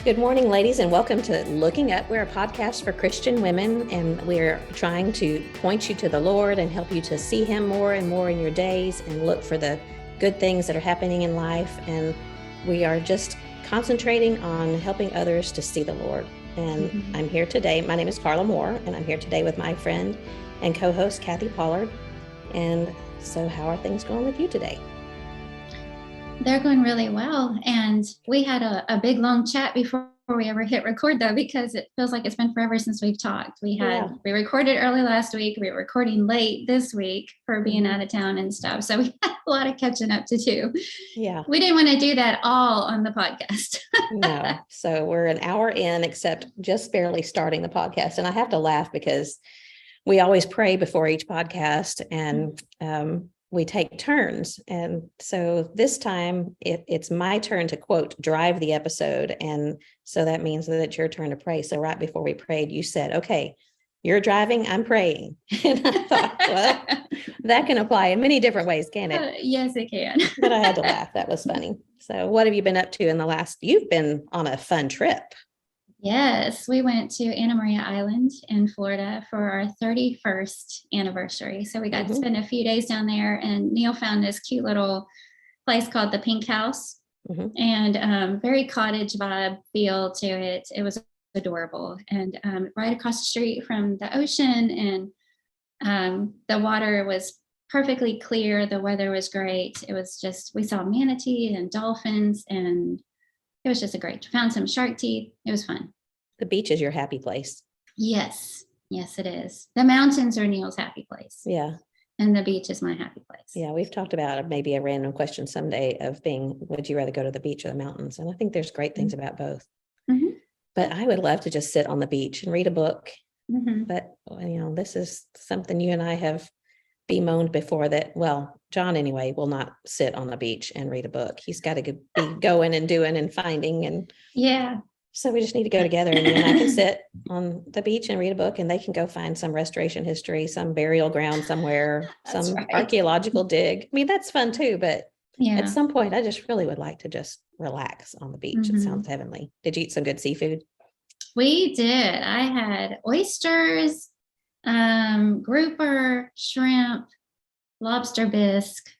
Good morning, ladies, and welcome to Looking Up. We're a podcast for Christian women, and we're trying to point you to the Lord and help you to see Him more and more in your days and look for the good things that are happening in life. And we are just concentrating on helping others to see the Lord. And I'm here today. My name is Carla Moore, and I'm here today with my friend and co-host, Kathy Pollard. And so how are things going with you today? They're going really well. And we had a big, long chat before we ever hit record, though, because it feels like it's been forever since we've talked. We recorded early last week. We were recording late this week for being out of town and stuff. So we had a lot of catching up to do. Yeah. We didn't want to do that all on the podcast. No. So we're an hour in, except just barely starting the podcast. And I have to laugh because we always pray before each podcast, and we take turns. And so this time it's my turn to, quote, drive the episode. And so that means that it's your turn to pray. So right before we prayed, you said, okay, you're driving, I'm praying. And I thought, well, that can apply in many different ways, can it? Yes, it can. But I had to laugh. That was funny. So what have you been up to in the last, you've been on a fun trip. Yes, we went to Anna Maria Island in Florida for our 31st anniversary. So we got to spend a few days down there, and Neil found this cute little place called the Pink House, and very cottage vibe feel to it. It was adorable, and right across the street from the ocean, and the water was perfectly clear. The weather was great. It was just, we saw manatee and dolphins, and it was just found some shark teeth. It was fun. The beach is your happy place. Yes. Yes, it is. The mountains are Neil's happy place. Yeah. And the beach is my happy place. Yeah. We've talked about maybe a random question someday of being, would you rather go to the beach or the mountains? And I think there's great things about both. But I would love to just sit on the beach and read a book. But, this is something you and I have bemoaned before, that, well, John anyway will not sit on the beach and read a book. He's got to be going and doing and finding, and so we just need to go together, and you and I can sit on the beach and read a book, and they can go find some restoration history, some burial ground somewhere, some archaeological dig. I mean, that's fun too, but at some point I just really would like to just relax on the beach. It sounds heavenly. Did you eat some good seafood? We did. I had oysters, grouper, shrimp, lobster bisque.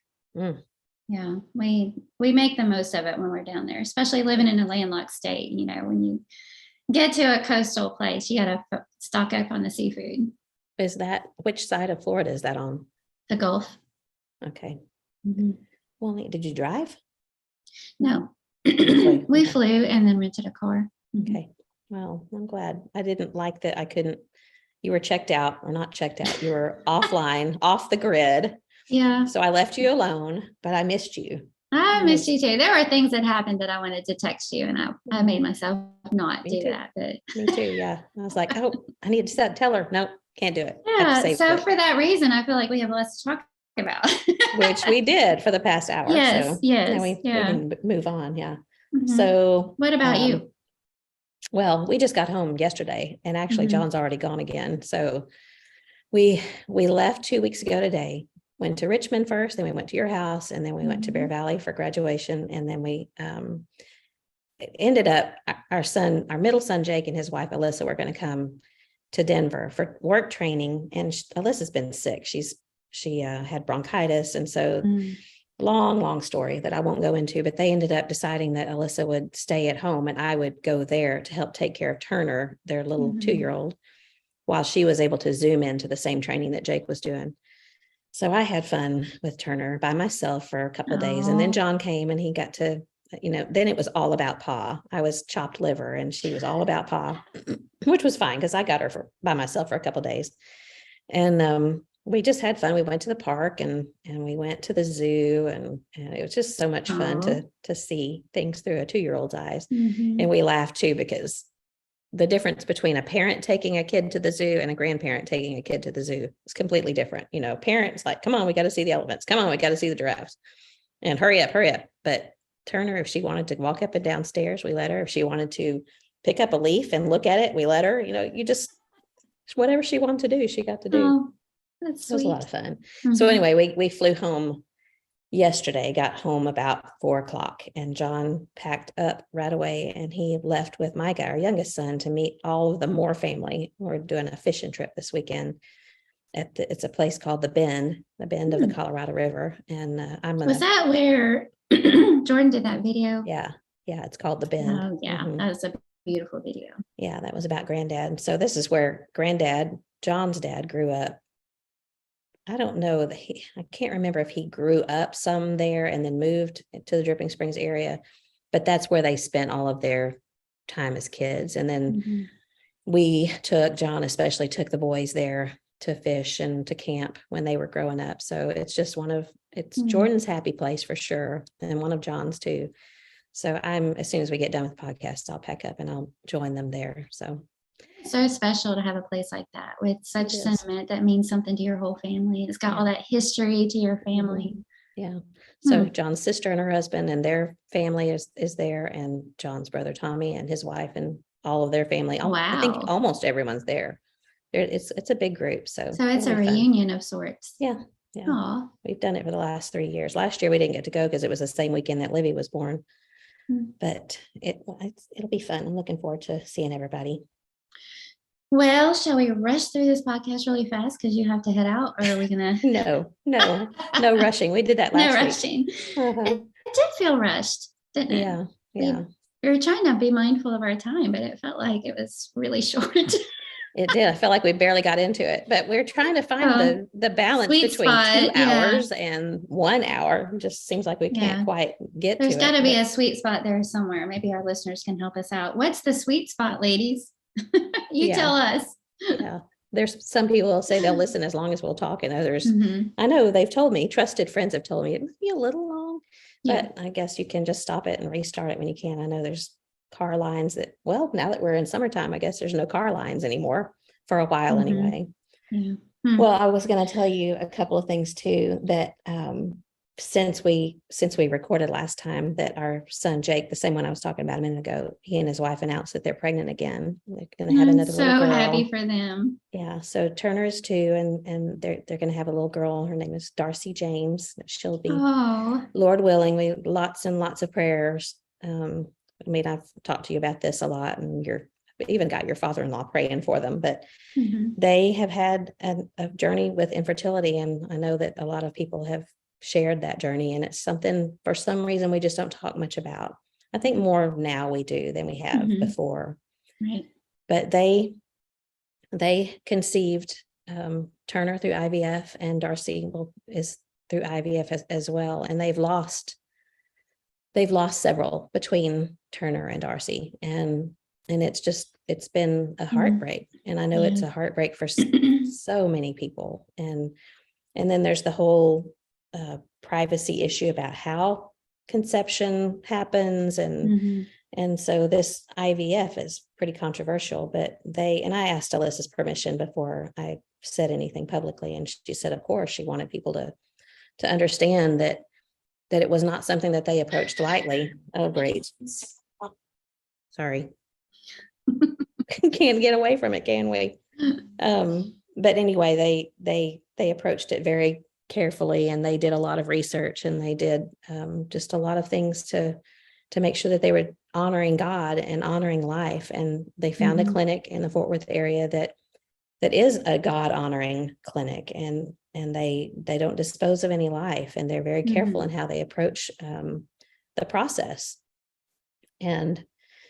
Yeah, we make the most of it when we're down there, especially living in a landlocked state. When you get to a coastal place, you got to stock up on the seafood. Which side of Florida is that on? The Gulf. Okay. Well, did you drive? No. We flew and then rented a car. Okay. Well, I'm glad. I didn't like that I couldn't. You were checked out, or not checked out. You were offline, off the grid. Yeah. So I left you alone, but I missed you. I missed you too. There were things that happened that I wanted to text you, and I made myself not do that. But me too. Yeah. I was like, oh, I need to tell her. Nope, can't do it. Yeah. So for that reason, I feel like we have less to talk about. Which we did for the past hour. Yes. So yes. we can move on. Yeah. Mm-hmm. So what about you? Well, we just got home yesterday, and actually John's already gone again. So we left 2 weeks ago today, went to Richmond first, then we went to your house, and then we went to Bear Valley for graduation. And then we ended up, our middle son, Jake, and his wife, Alyssa, were going to come to Denver for work training. And Alyssa's been sick. She had bronchitis. And so long story that I won't go into, but they ended up deciding that Alyssa would stay at home and I would go there to help take care of Turner, their little 2-year-old, while she was able to Zoom into the same training that Jake was doing. So I had fun with Turner by myself for a couple of days. And then John came, and he got to, then it was all about Pa. I was chopped liver, and she was all about Pa, which was fine because I got her by myself for a couple of days. And we just had fun. We went to the park and we went to the zoo, and it was just so much fun to see things through a 2-year-old's eyes. And we laughed too, because the difference between a parent taking a kid to the zoo and a grandparent taking a kid to the zoo is completely different. Parents like, come on, we got to see the elephants. Come on, we got to see the giraffes, and hurry up. But Turner, if she wanted to walk up and down stairs, we let her. If she wanted to pick up a leaf and look at it, we let her. You just, whatever she wanted to do, she got to do. That's sweet. It was a lot of fun. So anyway, we flew home yesterday, got home about 4 o'clock, and John packed up right away, and he left with Micah, our youngest son, to meet all of the Moore family. We're doing a fishing trip this weekend. It's a place called the Bend of the Colorado River, and Was that where Jordan did that video? Yeah, it's called the Bend. Oh yeah, that was a beautiful video. Yeah, that was about Granddad. So this is where Granddad, John's dad, grew up. I don't know that I can't remember if he grew up some there and then moved to the Dripping Springs area, but that's where they spent all of their time as kids. And then John especially took the boys there to fish and to camp when they were growing up. So it's just Jordan's happy place for sure. And one of John's too. So as soon as we get done with the podcast, I'll pack up and I'll join them there. So special to have a place like that with such sentiment that means something to your whole family. It's got all that history to your family. Yeah. So John's sister and her husband and their family is there, and John's brother Tommy and his wife and all of their family. Wow. I think almost everyone's there. It's a big group. So it's a reunion of sorts. Yeah. Aww. We've done it for the last 3 years. Last year we didn't get to go because it was the same weekend that Livy was born. But it'll be fun. I'm looking forward to seeing everybody. Well, shall we rush through this podcast really fast because you have to head out, or are we gonna? No rushing. We did that last week. No rushing. It did feel rushed, didn't it? Yeah. We were trying to be mindful of our time, but it felt like it was really short. It did. I felt like we barely got into it, but we're trying to find the balance between 2 hours and 1 hour. It just seems like we can't quite get There's to it. There's got to be a sweet spot there somewhere. Maybe our listeners can help us out. What's the sweet spot, ladies? You tell us. Yeah. There's some people will say they'll listen as long as we'll talk, and others, I know they've told me, trusted friends have told me it must be a little long, but I guess you can just stop it and restart it when you can. I know there's car lines now that we're in summertime, I guess there's no car lines anymore for a while anyway. Well, I was going to tell you a couple of things too, that since we recorded last time, that our son Jake, the same one I was talking about a minute ago, he and his wife announced that they're pregnant again. They're going to have another little girl. So happy for them. Yeah. So Turner is 2, and they're going to have a little girl. Her name is Darcy James. She'll be, Lord willing, lots and lots of prayers. I've talked to you about this a lot, and you're even got your father-in-law praying for them, but they have had a journey with infertility. And I know that a lot of people have shared that journey, and it's something for some reason we just don't talk much about. I think more now we do than we have before. Right. But they conceived Turner through IVF, and Darcy is through IVF as well. And they've lost several between Turner and Darcy. And it's been a heartbreak. And I know it's a heartbreak for so many people. And then there's the whole privacy issue about how conception happens. And so this IVF is pretty controversial, but I asked Alyssa's permission before I said anything publicly. And she said, of course, she wanted people to understand that it was not something that they approached lightly. Oh, great. Sorry. Can't get away from it, can we? But anyway, they approached it very carefully, and they did a lot of research, and they did just a lot of things to make sure that they were honoring God and honoring life. And they found a clinic in the Fort Worth area that is a God honoring clinic, and they don't dispose of any life, and they're very careful in how they approach the process. And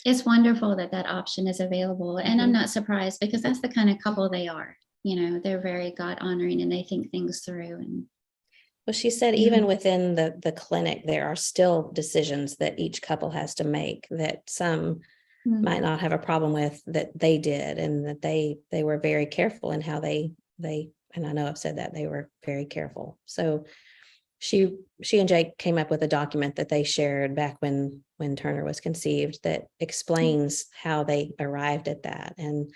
it's wonderful that option is available. And I'm not surprised, because that's the kind of couple they are. They're very God honoring, and they think things through. And well, she said even within the clinic, there are still decisions that each couple has to make that some might not have a problem with, that they did, and that they were very careful in how they and I know I've said that they were very careful. So she and Jake came up with a document that they shared back when Turner was conceived that explains how they arrived at that. And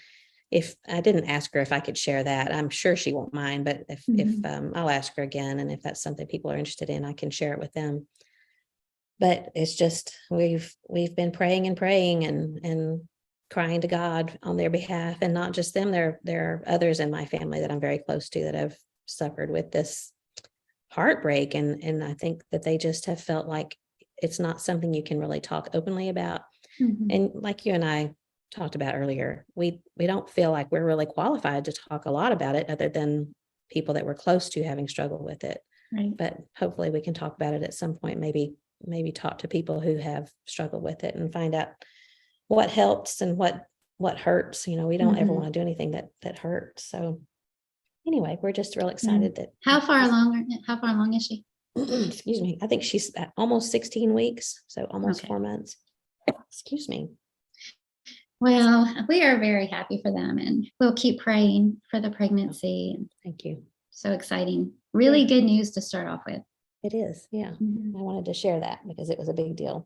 if I didn't ask her if I could share that, I'm sure she won't mind, but if I'll ask her again, and if that's something people are interested in, I can share it with them. But it's just, we've been praying and crying to God on their behalf, and not just them. There are others in my family that I'm very close to that have suffered with this heartbreak. And I think that they just have felt like it's not something you can really talk openly about. And like you and I talked about earlier, we don't feel like we're really qualified to talk a lot about it other than people that we're close to having struggled with it. Right. But hopefully we can talk about it at some point, maybe talk to people who have struggled with it and find out what helps and what hurts. We don't ever want to do anything that hurts. So anyway, we're just real excited that. How far along is she? Excuse me. I think she's at almost 16 weeks. So almost 4 months. Excuse me. Well, we are very happy for them, and we'll keep praying for the pregnancy. Thank you. So exciting. Really good news to start off with. It is. Yeah. I wanted to share that because it was a big deal.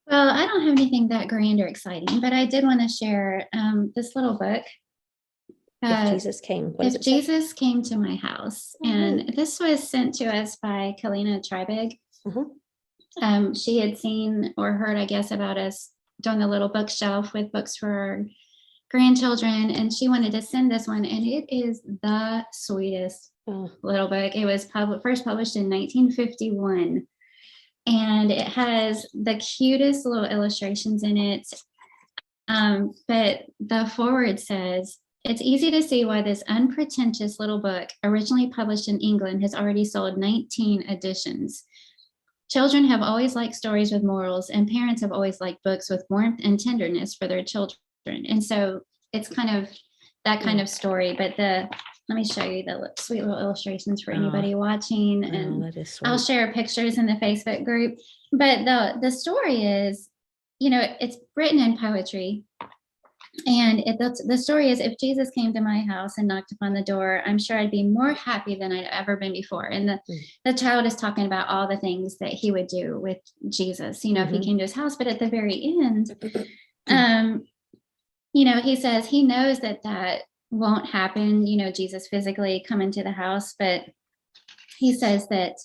Well, I don't have anything that grand or exciting, but I did want to share this little book. If Jesus came. If Jesus came to my house. And this was sent to us by Kalina Tribig. She had seen or heard, I guess, about us doing the little bookshelf with books for our grandchildren, and she wanted to send this one, and it is the sweetest little book. It was first published in 1951, and it has the cutest little illustrations in it. But the foreword says, "It's easy to see why this unpretentious little book, originally published in England, has already sold 19 editions. Children have always liked stories with morals, and parents have always liked books with warmth and tenderness for their children." And so it's kind of that kind of story. But let me show you the sweet little illustrations for anybody watching. And that is sweet. I'll share pictures in the Facebook group. But the story is, it's written in poetry. And the story is, if Jesus came to my house and knocked upon the door, I'm sure I'd be more happy than I'd ever been before. And the child is talking about all the things that he would do with Jesus, if he came to his house. But at the very end, he says he knows that won't happen, Jesus physically come into the house. But he says that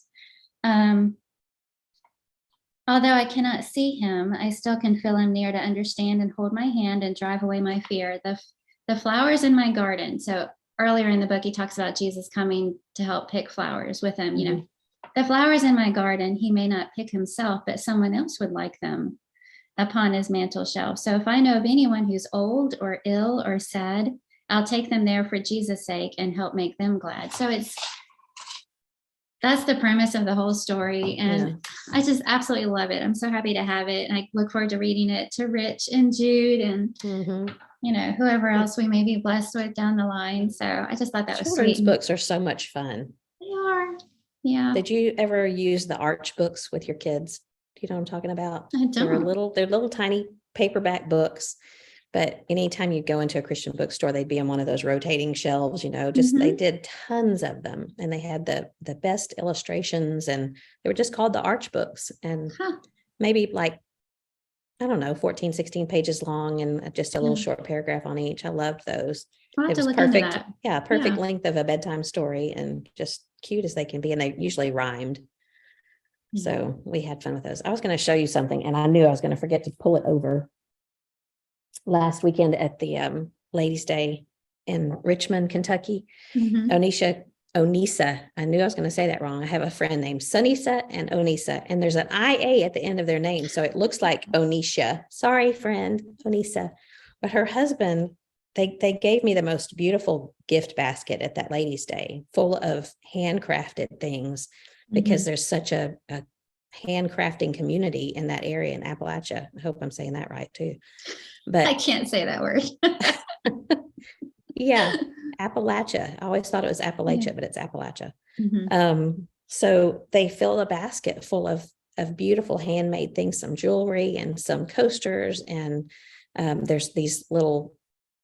although I cannot see him, I still can feel him near to understand and hold my hand and drive away my fear. The flowers in my garden. So earlier in the book, he talks about Jesus coming to help pick flowers with him. The flowers in my garden, he may not pick himself, but someone else would like them upon his mantle shelf. So if I know of anyone who's old or ill or sad, I'll take them there for Jesus' sake and help make them glad. So that's the premise of the whole story. And I just absolutely love it. I'm so happy to have it. And I look forward to reading it to Rich and Jude and, whoever else we may be blessed with down the line. So I just thought that was sweet. Children's books are so much fun. They are. Yeah. Did you ever use the Arch books with your kids? Do you know what I'm talking about? I don't. They're little tiny paperback books. But anytime you go into a Christian bookstore, they'd be on one of those rotating shelves, they did tons of them, and they had the best illustrations, and they were just called the Arch books, and maybe 14, 16 pages long, and just a little short paragraph on each. I loved those. I'll have It to was look perfect. into that. Yeah. Perfect length of a bedtime story, and just cute as they can be. And they usually rhymed. So we had fun with those. I was going to show you something, and I knew I was going to forget to pull it over. Last weekend at the Ladies' Day in Richmond, Kentucky, Onisa, I knew I was going to say that wrong. I have a friend named Sunisa and Onisa, and there's an IA at the end of their name. So it looks like Onisha. Sorry, friend, Onisa. But her husband, they gave me the most beautiful gift basket at that Ladies' Day, full of handcrafted things, because there's such a handcrafting community in that area in Appalachia. I hope I'm saying that right too. But I can't say that word. Yeah, Appalachia. I always thought it was Appalachia, but it's Appalachia. So they fill a basket full of beautiful handmade things, some jewelry and some coasters. And there's these little,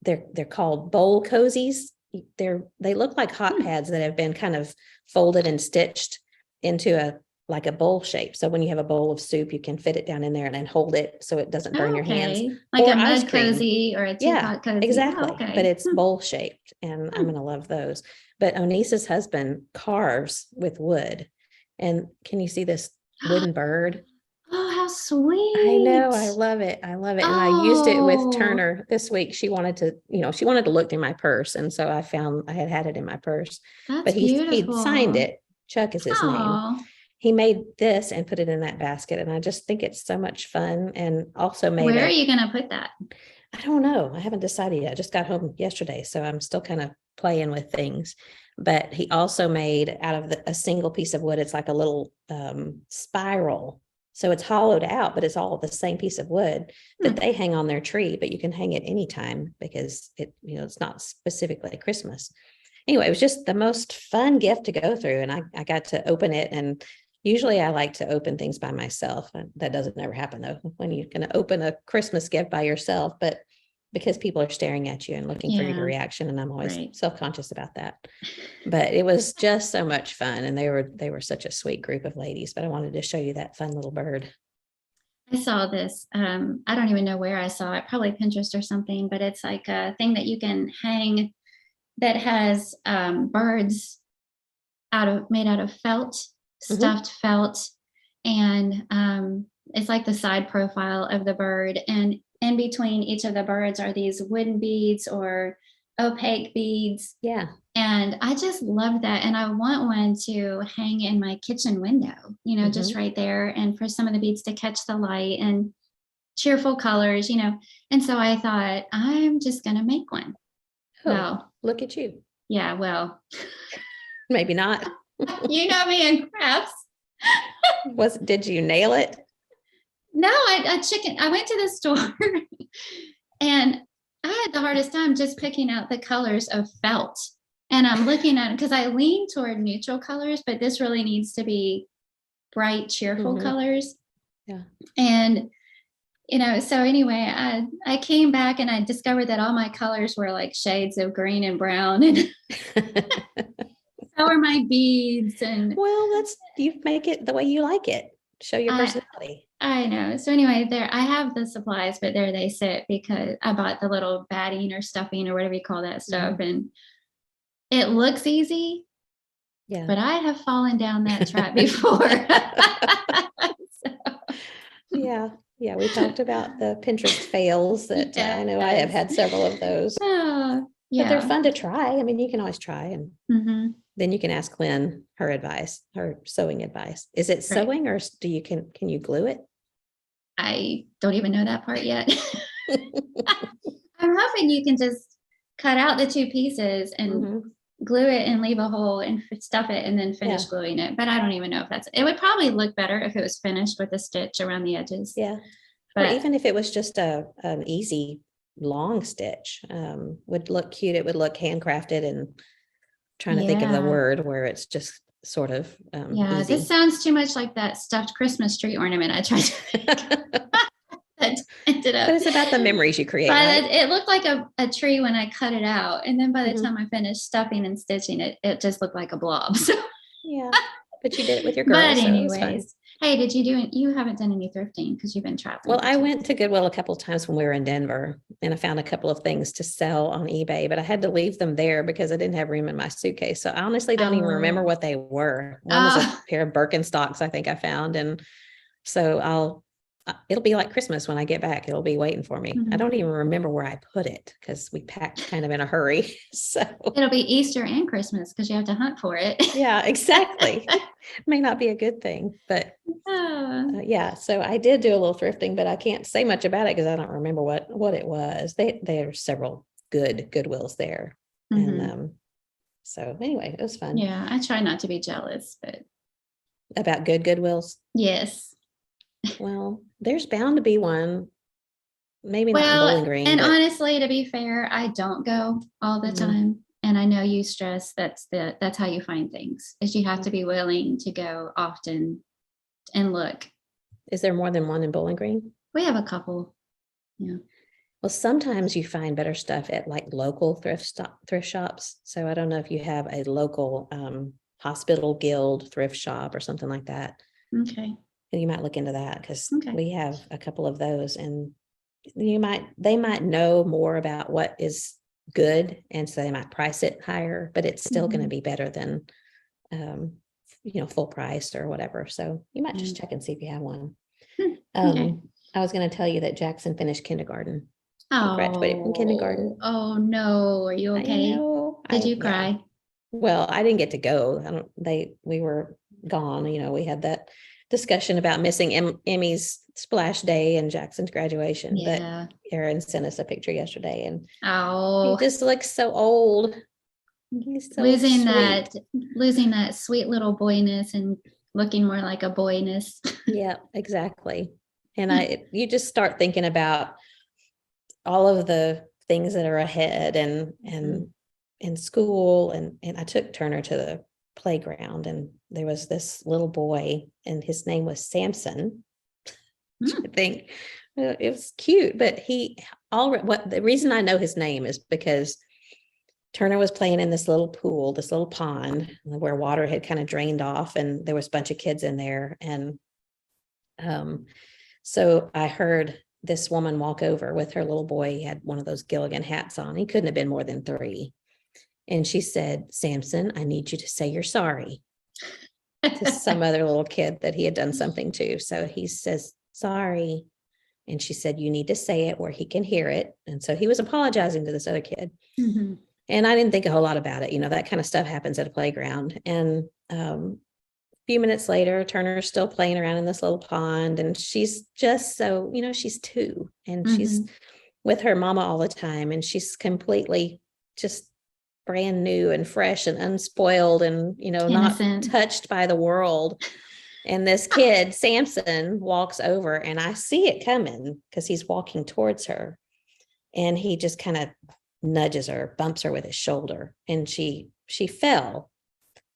they're called bowl cozies. They look like hot pads that have been kind of folded and stitched into like a bowl shape. So when you have a bowl of soup, you can fit it down in there and then hold it so it doesn't burn your hands. Like or a ice mud cream. cozy or a teapot cozy. Exactly. Oh, okay. But it's bowl shaped, and I'm going to love those. But Onisa's husband carves with wood. And can you see this wooden bird? Oh, how sweet. I know. I love it. I love it. And I used it with Turner this week. She wanted to look through my purse. And so I had it in my purse. That's but he beautiful. signed it. Chuck is his name. Oh, He made this and put it in that basket. And I just think it's so much fun. And also made where are you going to put that? I don't know. I haven't decided yet. I just got home yesterday, so I'm still kind of playing with things. But he also made out of a single piece of wood, it's like a little spiral. So it's hollowed out, but it's all the same piece of wood that they hang on their tree, but you can hang it anytime because it's not specifically Christmas. Anyway, it was just the most fun gift to go through. And I got to open it, and usually I like to open things by myself. That doesn't ever happen though, when you're going to open a Christmas gift by yourself, but because people are staring at you and looking for your reaction. And I'm always self-conscious about that. But it was just so much fun. And they were such a sweet group of ladies, but I wanted to show you that fun little bird. I saw this. I don't even know where I saw it, probably Pinterest or something, but it's like a thing that you can hang that has birds made out of felt, stuffed felt. And it's like the side profile of the bird. And in between each of the birds are these wooden beads or opaque beads. Yeah. And I just love that. And I want one to hang in my kitchen window, just right there. And for some of the beads to catch the light and cheerful colors, And so I thought, I'm just going to make one. Oh, well, look at you. Yeah, well. Maybe not. You know me and crafts. Did you nail it? No, I went to the store and I had the hardest time just picking out the colors of felt. And I'm looking at it because I lean toward neutral colors, but this really needs to be bright, cheerful colors. Yeah. And, so anyway, I came back and I discovered that all my colors were like shades of green and brown. And so are my beads. And well, you make it the way you like it. Show your personality. I know. So anyway, I have the supplies, but there they sit because I bought the little batting or stuffing or whatever you call that stuff. And it looks easy. Yeah. But I have fallen down that trap before. Yeah. Yeah. We talked about the Pinterest fails that I know I have had several of those. Yeah. But they're fun to try. I mean, you can always try, and then you can ask Lynn her advice, her sewing advice. Is it sewing, or can you glue it? I don't even know that part yet. I'm hoping you can just cut out the two pieces and glue it and leave a hole and stuff it and then finish gluing it. But I don't even know if it would probably look better if it was finished with a stitch around the edges. Yeah. But even if it was just an easy long stitch, would look cute. It would look handcrafted, and trying to think of the word where it's just sort of easy. This sounds too much like that stuffed Christmas tree ornament I tried to that ended up. But it's about the memories you create. Right? It looked like a tree when I cut it out, and then by the time I finished stuffing and stitching it, it just looked like a blob. So yeah, but you did it with your girls. But anyways, hey, did you do it? You haven't done any thrifting because you've been traveling. Well, I went to Goodwill a couple of times when we were in Denver, and I found a couple of things to sell on eBay, but I had to leave them there because I didn't have room in my suitcase. So I honestly don't even remember what they were. One was a pair of Birkenstocks I think I found. And so it'll be like Christmas when I get back. It'll be waiting for me. I don't even remember where I put it because we packed kind of in a hurry. So it'll be Easter and Christmas because you have to hunt for it. Yeah, exactly. May not be a good thing, but yeah. So I did do a little thrifting, but I can't say much about it because I don't remember what it was. There are several good Goodwills there. And so anyway, it was fun. Yeah, I try not to be jealous, but about good Goodwills. Yes. Well, there's bound to be one. Maybe not in Bowling Green. And honestly, to be fair, I don't go all the time. And I know you stress that's how you find things, is you have to be willing to go often and look. Is there more than one in Bowling Green? We have a couple. Yeah. Well, sometimes you find better stuff at like local thrift shops. So I don't know if you have a local hospital guild thrift shop or something like that. Okay. And you might look into that because we have a couple of those, and they might know more about what is good, and so they might price it higher, but it's still going to be better than full price or whatever. So you might just check and see if you have one. I was going to tell you that Jackson finished kindergarten. He graduated from kindergarten. Oh no, are you okay? Did you cry? Well, I didn't get to go. We were gone. We had that discussion about missing Emmy's splash day and Jackson's graduation, but Yeah. Aaron sent us a picture yesterday and he Oh, just looks so old. He's so losing sweet. that sweet little boyness and looking more like a boyness. Yeah, exactly. And you just start thinking about all of the things that are ahead and in school. And I took Turner to the playground and there was this little boy and his name was Samson. I think it was cute, but the reason I know his name is because Turner was playing in this little pool, this little pond where water had kind of drained off and there was a bunch of kids in there. And so I heard this woman walk over with her little boy. He had one of those Gilligan hats on. He couldn't have been more than 3. And she said, Samson, I need you to say you're sorry to some other little kid that he had done something to. So he says, sorry. And she said, you need to say it where he can hear it. And so he was apologizing to this other kid. Mm-hmm. And I didn't think a whole lot about it. That kind of stuff happens at a playground. And a few minutes later, Turner's still playing around in this little pond. And she's just so, she's 2 and she's with her mama all the time. And she's completely just brand new and fresh and unspoiled and, Innocent. not touched by the world. And this kid, Samson, walks over and I see it coming because he's walking towards her. And he just kind of nudges her, bumps her with his shoulder, and she fell.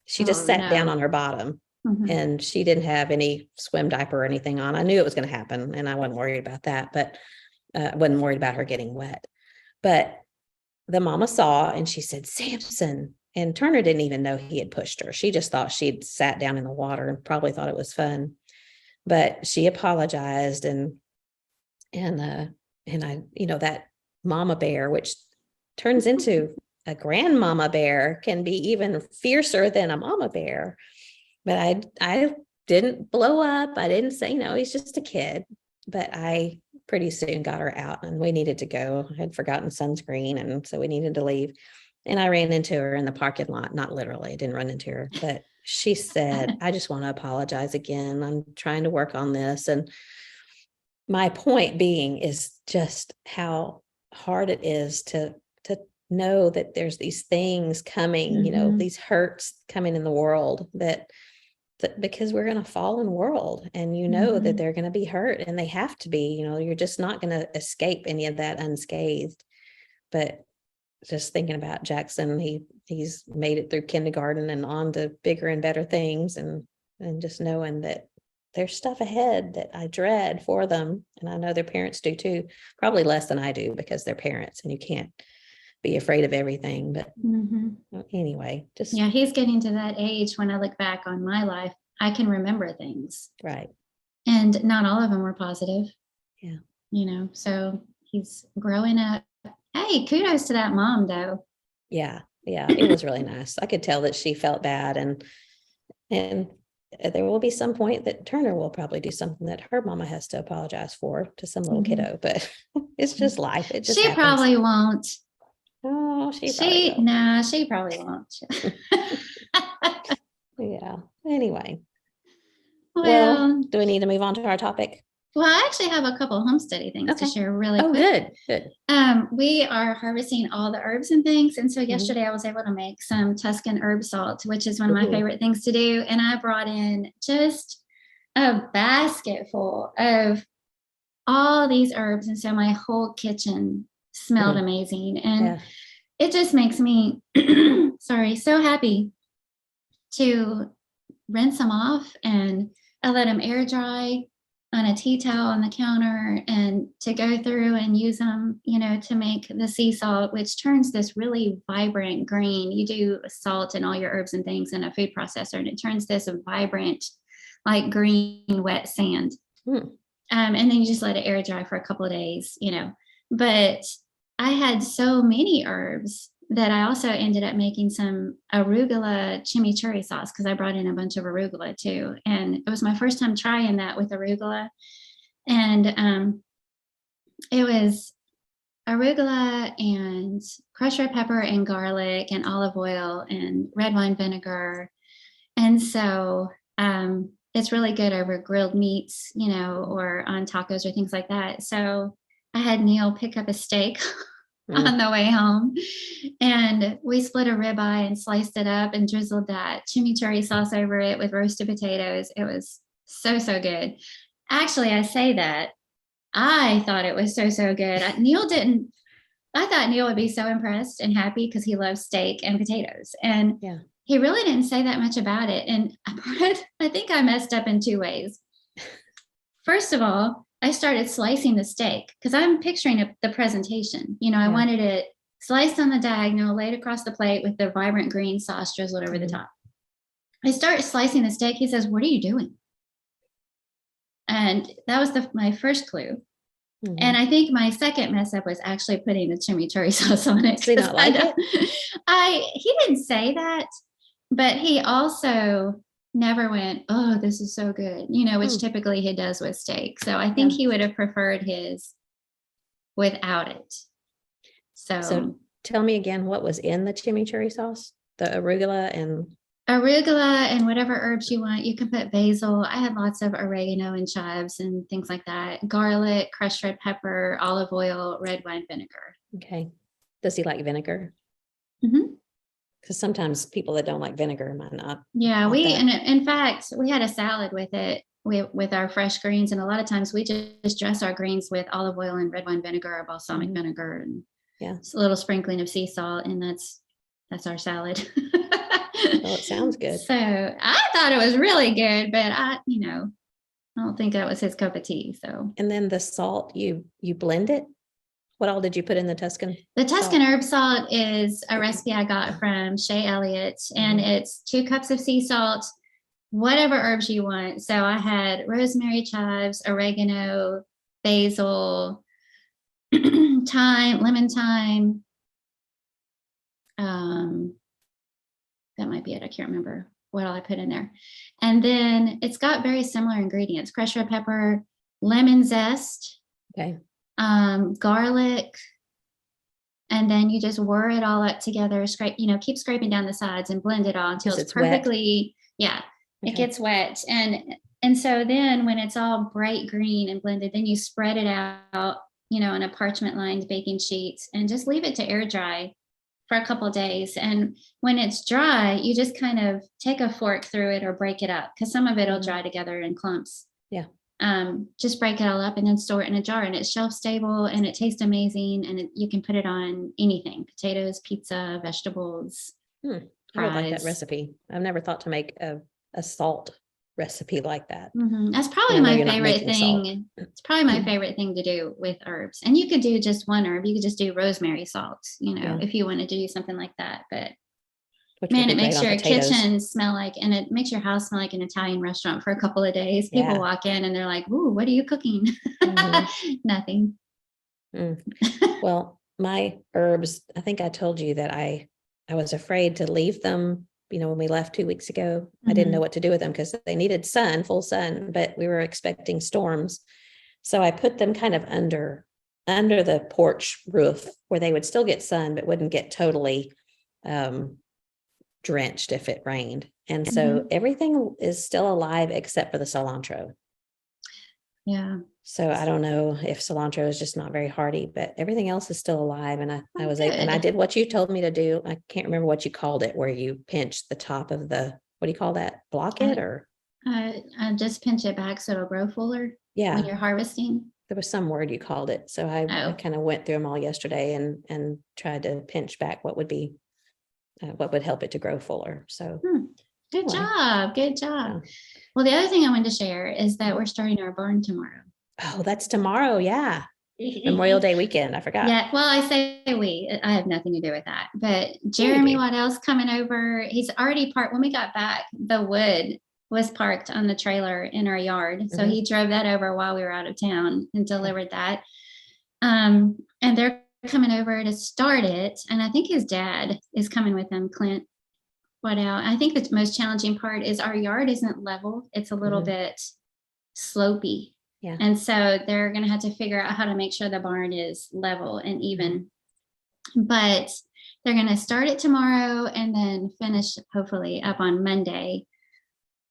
She just sat down on her bottom and she didn't have any swim diaper or anything on. I knew it was going to happen and I wasn't worried about that, but I wasn't worried about her getting wet. But the mama saw and she said, Samson. And Turner didn't even know he had pushed her. She just thought she'd sat down in the water and probably thought it was fun. But she apologized and I, that mama bear, which turns into a grandmama bear, can be even fiercer than a mama bear. But I didn't blow up. I didn't say, he's just a kid. But I pretty soon got her out and we needed to go. I had forgotten sunscreen. And so we needed to leave. And I ran into her in the parking lot. Not literally, I didn't run into her, but she said, I just want to apologize again. I'm trying to work on this. And my point being is just how hard it is to know that there's these things coming, these hurts coming in the world that because we're going to fall in the world and that they're going to be hurt and they have to be, you're just not going to escape any of that unscathed. But just thinking about Jackson, he's made it through kindergarten and on to bigger and better things and just knowing that there's stuff ahead that I dread for them. And I know their parents do too, probably less than I do because they're parents and you can't be afraid of everything. But anyway, he's getting to that age when I look back on my life, I can remember things. Right. And not all of them were positive. Yeah. So he's growing up. Hey, kudos to that mom though. Yeah. It was really nice. I could tell that she felt bad and there will be some point that Turner will probably do something that her mama has to apologize for to some little kiddo, but it's just life. It just she happens. Probably won't. Oh, she probably will. Nah, she probably won't. Yeah. Anyway. Well, do we need to move on to our topic? Well, I actually have a couple homesteady things to share really quick. Good. We are harvesting all the herbs and things. And so yesterday I was able to make some Tuscan herb salt, which is one of my favorite things to do. And I brought in just a basket full of all these herbs. And so my whole kitchen smelled amazing. And it just makes me, so happy to rinse them off. And I let them air dry on a tea towel on the counter and to go through and use them, to make the sea salt, which turns this really vibrant green. You do salt and all your herbs and things in a food processor, and it turns this vibrant, like green, wet sand. And then you just let it air dry for a couple of days, But I had so many herbs that I also ended up making some arugula chimichurri sauce because I brought in a bunch of arugula too. And it was my first time trying that with arugula. And it was arugula and crushed red pepper and garlic and olive oil and red wine vinegar. And so it's really good over grilled meats, or on tacos or things like that. So I had Neil pick up a steak on the way home, and we split a ribeye and sliced it up and drizzled that chimichurri sauce over it with roasted potatoes. It was so, so good. Actually, I say that I thought it was so, so good. I thought Neil would be so impressed and happy because he loves steak and potatoes. And he really didn't say that much about it. And I think I messed up in two ways. First of all, I started slicing the steak because I'm picturing the presentation. I wanted it sliced on the diagonal, laid across the plate with the vibrant green sauce drizzled over the top. I start slicing the steak. He says, "What are you doing?" And that was my first clue. And I think my second mess up was actually putting the chimichurri sauce on it. Does he not like it? He didn't say that, but he also never went, "Oh, this is so good," which typically he does with steak. So I think he would have preferred his without it. So tell me again, what was in the chimichurri sauce? The arugula and whatever herbs you want. You can put basil. I had lots of oregano and chives and things like that. Garlic, crushed red pepper, olive oil, red wine vinegar. Okay. Does he like vinegar? Mm-hmm. Because sometimes people that don't like vinegar might not. Yeah, and in fact, we had a salad with it with our fresh greens. And a lot of times we just dress our greens with olive oil and red wine vinegar or balsamic vinegar and a little sprinkling of sea salt. And that's our salad. Well, it sounds good. So I thought it was really good, but I don't think that was his cup of tea. So. And then the salt, you blend it. What all did you put in the Tuscan? The Tuscan herb salt is a recipe I got from Shay Elliott, and it's 2 cups of sea salt, whatever herbs you want. So I had rosemary, chives, oregano, basil, thyme, lemon thyme. That might be it. I can't remember what all I put in there. And then it's got very similar ingredients: crushed red pepper, lemon zest, garlic, and then you just whir it all up together, keep scraping down the sides and blend it all until it's perfectly wet. It gets wet. And so then when it's all bright green and blended, then you spread it out, on a parchment lined baking sheet and just leave it to air dry for a couple of days. And when it's dry, you just kind of take a fork through it or break it up, because some of it will dry together in clumps. Yeah. Just break it all up and then store it in a jar, and it's shelf stable and it tastes amazing. And you can put it on anything: potatoes, pizza, vegetables. I would like that recipe. I've never thought to make a salt recipe like that. That's probably my favorite thing. It's probably my favorite thing to do with herbs. And you could do just one herb. You could just do rosemary salt, if you wanted to do something like that. But it makes your kitchen smell like, and it makes your house smell like an Italian restaurant for a couple of days. People walk in and they're like, "Ooh, what are you cooking?" Nothing. Well, my herbs, I think I told you that I was afraid to leave them. When we left 2 weeks ago, I didn't know what to do with them because they needed full sun, but we were expecting storms. So I put them kind of under the porch roof where they would still get sun, but wouldn't get totally drenched if it rained. And so everything is still alive except for the cilantro. Yeah. So I don't know if cilantro is just not very hardy, but everything else is still alive. And I was able, and I did what you told me to do. I can't remember what you called it, where you pinch the top of what do you call that? Block it or? I just pinch it back so it'll grow fuller. Yeah. When you're harvesting. There was some word you called it. So I kind of went through them all yesterday and tried to pinch back what would help it to grow fuller. So Good job. Yeah. Well, the other thing I wanted to share is that we're starting our barn tomorrow. Oh, that's tomorrow. Yeah. Memorial Day weekend. I forgot. Yeah. Well, I say I have nothing to do with that, but Jeremy Waddell's coming over. He's already parked. When we got back, the wood was parked on the trailer in our yard. So he drove that over while we were out of town and delivered that. And they're coming over to start it. And I think his dad is coming with them, Clint Waddell. I think the most challenging part is our yard isn't level. It's a little bit slopey. Yeah. And so they're going to have to figure out how to make sure the barn is level and even. But they're going to start it tomorrow and then finish hopefully up on Monday.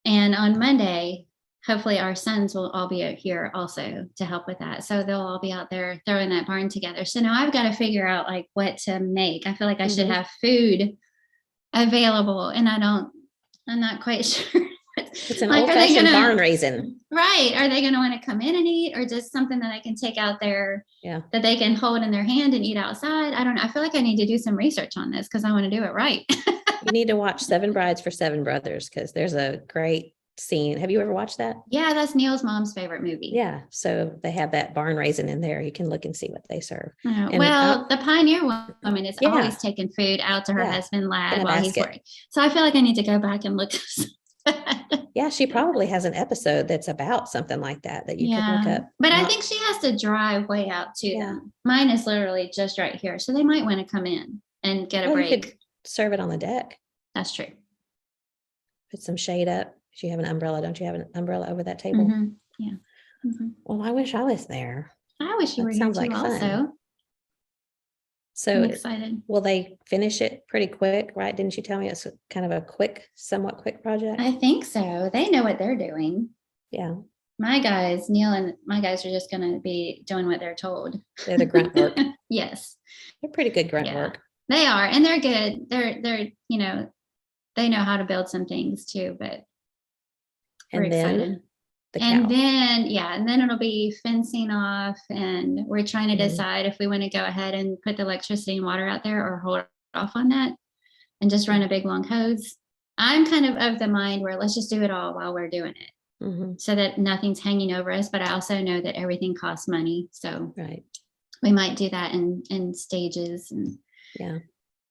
And on Monday, hopefully our sons will all be out here also to help with that. So they'll all be out there throwing that barn together. So now I've got to figure out like what to make. I feel like I should have food available, and I'm not quite sure. It's an Like, old-fashioned barn raising. Right. Are they going to want to come in and eat, or just something that I can take out there that they can hold in their hand and eat outside? I don't know. I feel like I need to do some research on this because I want to do it right. You need to watch Seven Brides for Seven Brothers because there's a great scene. Have you ever watched that? Yeah, that's Neil's mom's favorite movie. Yeah. So they have that barn raising in there. You can look and see what they serve. Well, the pioneer woman is always taking food out to her husband Lad while he's working. So I feel like I need to go back and look. Yeah, she probably has an episode that's about something like that you can look up. But I think she has to drive way out to them. Mine is literally just right here. So they might want to come in and get a break. You could serve it on the deck. That's true. Put some shade up. If you have an umbrella, don't you have an umbrella over that table? Yeah. Well, I wish I was there. I wish you were here too also. So I'm excited. Will they finish it pretty quick, right? Didn't you tell me it's kind of a somewhat quick project? I think so. They know what they're doing. Yeah. My guys, Neil and my guys, are just going to be doing what they're told. They're the grunt work. Yes. They're pretty good grunt work. They are. And they're good. They're, they know how to build some things too, but we're excited. And then it'll be fencing off, and we're trying to decide if we want to go ahead and put the electricity and water out there or hold off on that and just run a big long hose. I'm kind of the mind where let's just do it all while we're doing it so that nothing's hanging over us. But I also know that everything costs money. So we might do that in stages. And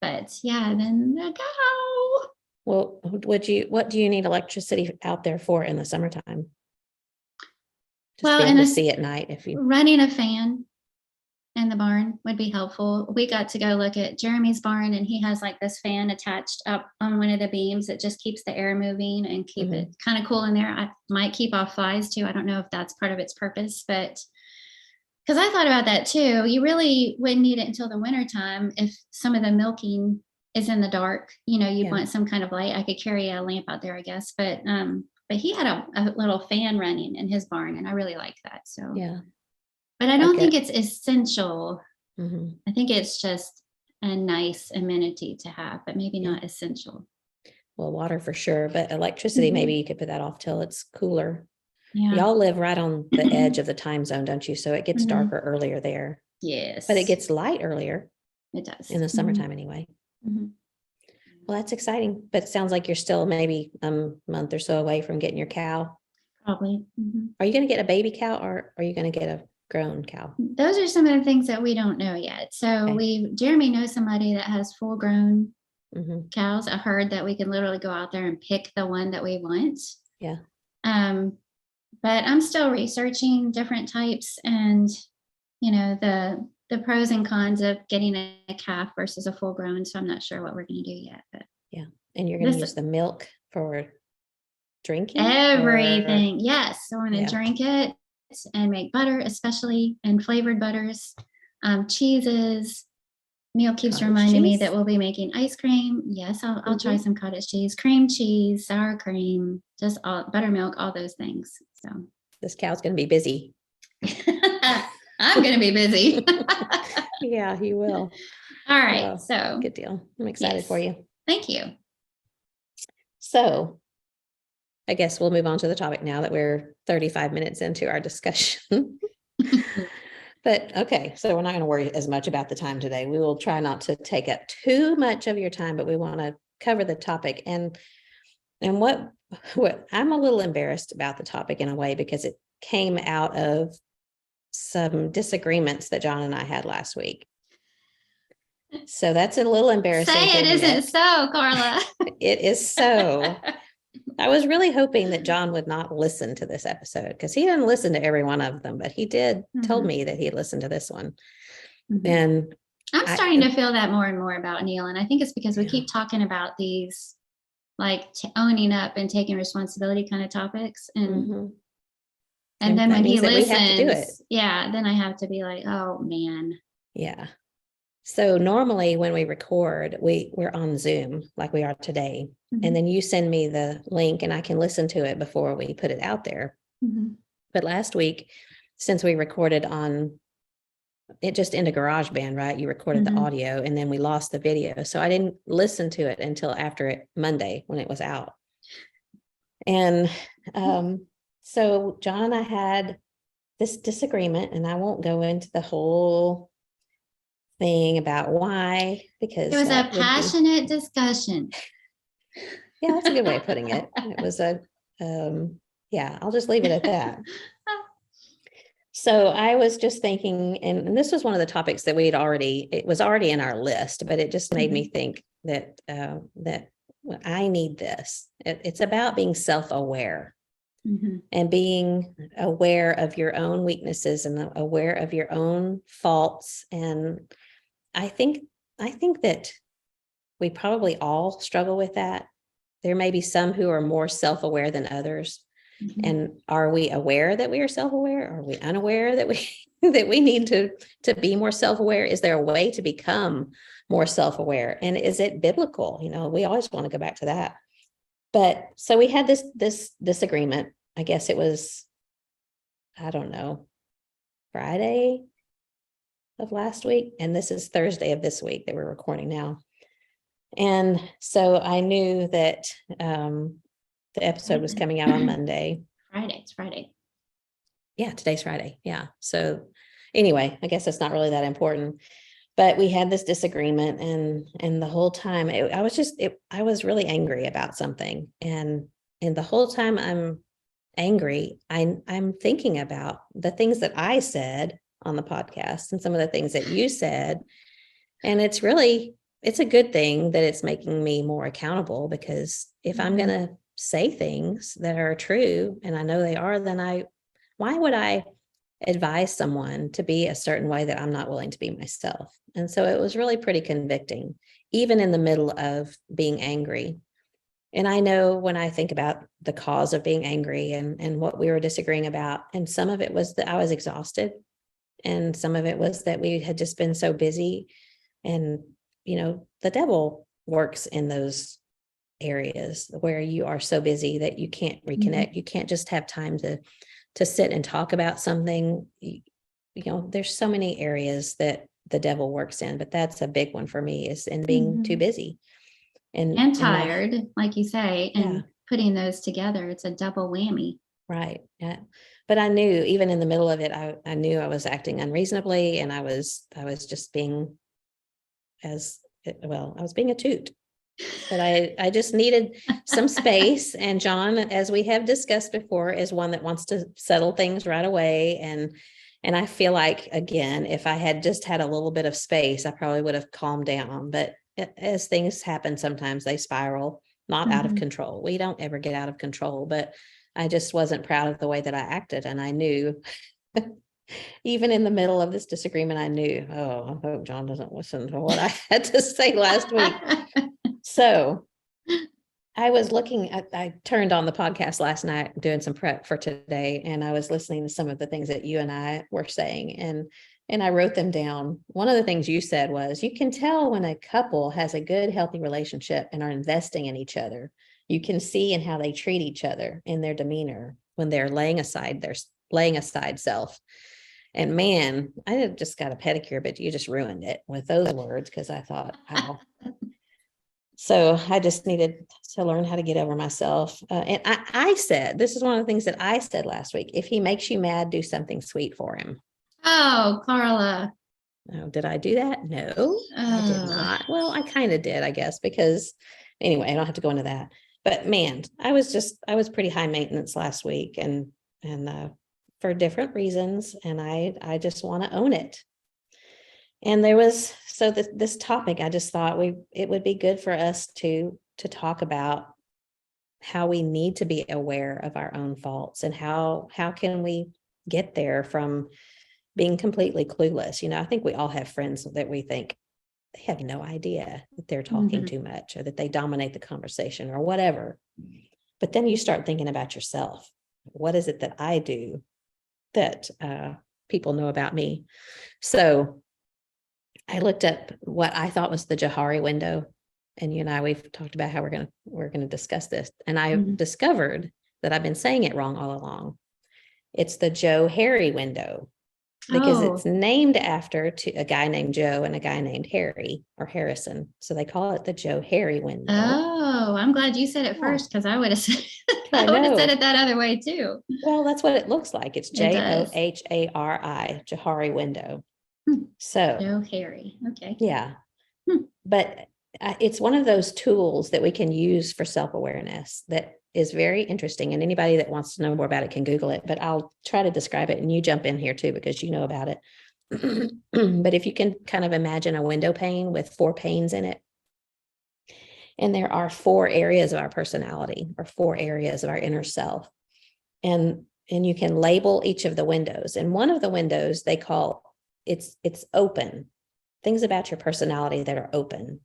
but then go. Well, what do you need electricity out there for in the summertime? Just be able to see at night running a fan in the barn would be helpful. We got to go look at Jeremy's barn, and he has like this fan attached up on one of the beams that just keeps the air moving and keep it kind of cool in there. I might keep off flies too. I don't know if that's part of its purpose, but because I thought about that too. You really wouldn't need it until the winter time if some of the milking is in the dark. You'd want some kind of light. I could carry a lamp out there, I guess, but he had a little fan running in his barn, and I really like that. So but I don't think it's essential. I think it's just a nice amenity to have, but maybe not essential. Well, water for sure, but electricity, maybe you could put that off till it's cooler. Y'all live right on the edge of the time zone, don't you? So it gets darker earlier there. Yes. But it gets light earlier. It does. In the summertime anyway. Well, that's exciting, but it sounds like you're still maybe a month or so away from getting your cow. Probably. Are you going to get a baby cow, or are you going to get a grown cow? Those are some of the things that we don't know yet. So Jeremy knows somebody that has full grown cows, a herd that we can literally go out there and pick the one that we want. Yeah. But I'm still researching different types and, the pros and cons of getting a calf versus a full grown. So I'm not sure what we're going to do yet. But and you're going to use the milk for drinking? Everything. Yes. So I'm going to drink it and make butter, especially and flavored butters, cheeses. Neil keeps reminding me that we'll be making ice cream. Yes, I'll try some cottage cheese, cream cheese, sour cream, just all buttermilk, all those things. So this cow's going to be busy. I'm going to be busy. Yeah, you will. All right. So good deal. I'm excited for you. Thank you. So I guess we'll move on to the topic now that we're 35 minutes into our discussion. But okay, so we're not going to worry as much about the time today. We will try not to take up too much of your time, but we want to cover the topic. And what I'm a little embarrassed about the topic in a way, because it came out of some disagreements that John and I had last week. So that's a little embarrassing. Say it isn't so, Carla. It is so. I was really hoping that John would not listen to this episode, because he didn't listen to every one of them, but he did told me that he listened to this one. And I'm starting to feel that more and more about Neil. And I think it's because we keep talking about these like owning up and taking responsibility kind of topics. And And then that when he means that we have to do it. listens, yeah, then I have to be like, oh man. Yeah. So normally when we record, we're on Zoom like we are today. Mhm. And then you send me the link and I can listen to it before we put it out there. Mhm. But last week, since we recorded on it just into GarageBand, right? You recorded the Mhm. audio and then we lost the video. So I didn't listen to it until after Monday when it was out. And so John and I had this disagreement, and I won't go into the whole thing about why, because It was a that would be, passionate discussion. yeah, that's a good way of putting it. It was yeah, I'll just leave it at that. So I was just thinking, and this was one of the topics that it was already in our list, but it just made me think that I need this. It's about being self-aware Mhm. and being aware of your own weaknesses and aware of your own faults. And I think that we probably all struggle with that. There may be some who are more self-aware than others. Mhm. And are we aware that we are self-aware? Are we unaware that we that we need to be more self-aware? Is there a way to become more self-aware? And is it biblical? We always want to go back to that. But so we had this disagreement. I guess it was, I don't know, Friday of last week. And this is Thursday of this week that we're recording now. And so I knew that the episode was coming out on Monday. It's Friday. Yeah, today's Friday. Yeah. So anyway, I guess it's not really that important. But we had this disagreement, and the whole time I was really angry about something. And the whole time I'm angry, I'm thinking about the things that I said on the podcast and some of the things that you said. And it's a good thing that it's making me more accountable, because if I'm going to say things that are true, and I know they are, then why would I advise someone to be a certain way that I'm not willing to be myself? And so it was really pretty convicting, even in the middle of being angry. And I know when I think about the cause of being angry and what we were disagreeing about, and some of it was that I was exhausted, and some of it was that we had just been so busy. And, the devil works in those areas where you are so busy that you can't reconnect. You can't just have time to sit and talk about something. There's so many areas that the devil works in, but that's a big one for me, is in being too busy and tired, like you say, and yeah, putting those together, it's a double whammy. right. Yeah. But I knew even in the middle of it, I knew I was acting unreasonably, and I was just being I was being a toot. But I just needed some space. And John, as we have discussed before, is one that wants to settle things right away. And I feel like, again, if I had just had a little bit of space, I probably would have calmed down. But as things happen, sometimes they spiral, not out of control. We don't ever get out of control, but I just wasn't proud of the way that I acted. And I knew, even in the middle of this disagreement, I knew, oh, I hope John doesn't listen to what I had to say last week. So I turned on the podcast last night doing some prep for today, and I was listening to some of the things that you and I were saying, and I wrote them down. One of the things you said was, you can tell when a couple has a good, healthy relationship and are investing in each other. You can see in how they treat each other, in their demeanor, when they're laying aside self. And man, I had just got a pedicure, but you just ruined it with those words, because I thought, wow. So I just needed to learn how to get over myself. And I said, this is one of the things that I said last week: if he makes you mad, do something sweet for him. Oh, Carla. Oh, did I do that? No, I did not. Well, I kind of did, I guess, because anyway, I don't have to go into that. But man, I was pretty high maintenance last week, and for different reasons. And I just want to own it. And this topic, I just thought it would be good for us to talk about how we need to be aware of our own faults, and how can we get there from being completely clueless. I think we all have friends that we think they have no idea that they're talking too much, or that they dominate the conversation, or whatever. But then you start thinking about yourself. What is it that I do that people know about me. So I looked up what I thought was the Johari window, and you and I, we've talked about how we're gonna discuss this, and I discovered that I've been saying it wrong all along. It's the Joe Harry window, because it's named after a guy named Joe and a guy named Harry or Harrison. So they call it the Joe Harry window. Oh, I'm glad you said it first, because I would have said, I I would have know. said it that other way too. Well, that's what it looks like. It's It does. Johari, Johari window. Hmm. So Joe Harry. Okay. yeah, but it's one of those tools that we can use for self-awareness that is very interesting. And anybody that wants to know more about it can Google it, but I'll try to describe it, and you jump in here too, because you know about it. But if you can kind of imagine a window pane with 4 panes in it, and there are 4 areas of our personality, or 4 areas of our inner self, and you can label each of the windows. And one of the windows they call it's open, things about your personality that are open.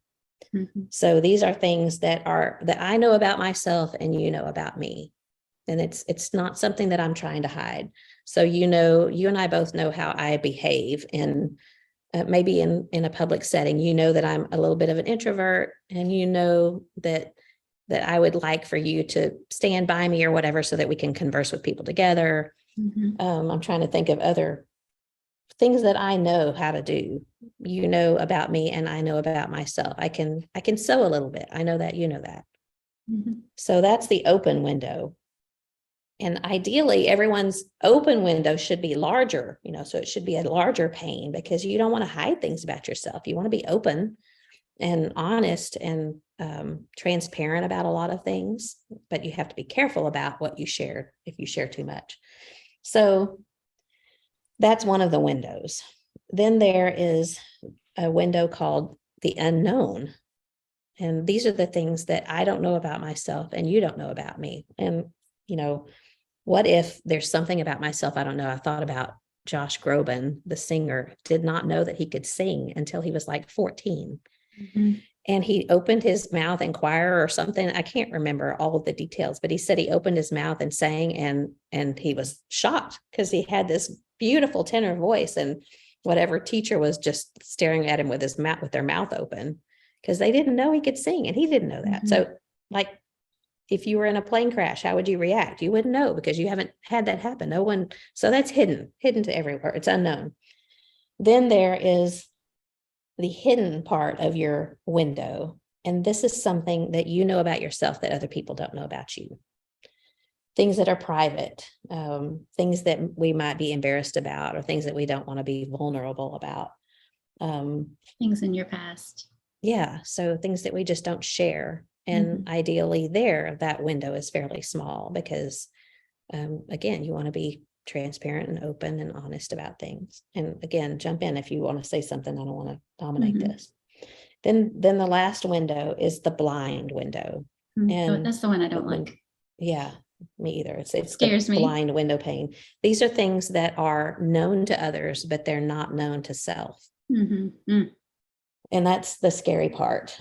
So these are things that I know about myself and you know about me. And it's not something that I'm trying to hide. So, you and I both know how I behave in maybe in a public setting. You know that I'm a little bit of an introvert, and you know that I would like for you to stand by me or whatever, so that we can converse with people together. I'm trying to think of other things that I know how to do. You know about me, and I know about myself. I can sew a little bit. I know that, you know that. So that's the open window. And ideally, everyone's open window should be larger, so it should be a larger pane, because you don't want to hide things about yourself. You want to be open and honest and transparent about a lot of things, but you have to be careful about what you share if you share too much. So that's one of the windows. Then there is a window called the unknown. And these are the things that I don't know about myself and you don't know about me. And, what if there's something about myself I don't know? I thought about Josh Groban, the singer, did not know that he could sing until he was like 14. And he opened his mouth in choir or something. I can't remember all of the details, but he said he opened his mouth and sang, and he was shocked because he had this beautiful tenor voice, and whatever teacher was just staring at him with their mouth open, because they didn't know he could sing, and he didn't know that. So like, if you were in a plane crash, how would you react? You wouldn't know, because you haven't had that happen. No one. So that's hidden to everywhere. It's unknown. Then there is the hidden part of your window. And this is something that you know about yourself that other people don't know about you. Things that are private, things that we might be embarrassed about, or things that we don't want to be vulnerable about. Things in your past. Yeah. So things that we just don't share. And ideally that window is fairly small, because again, you want to be transparent and open and honest about things. And again, jump in if you want to say something. I don't want to dominate this. Then the last window is the blind window. And that's the one I don't like. Yeah, me either. It scares me. Blind window pane. These are things that are known to others, but they're not known to self. And that's the scary part.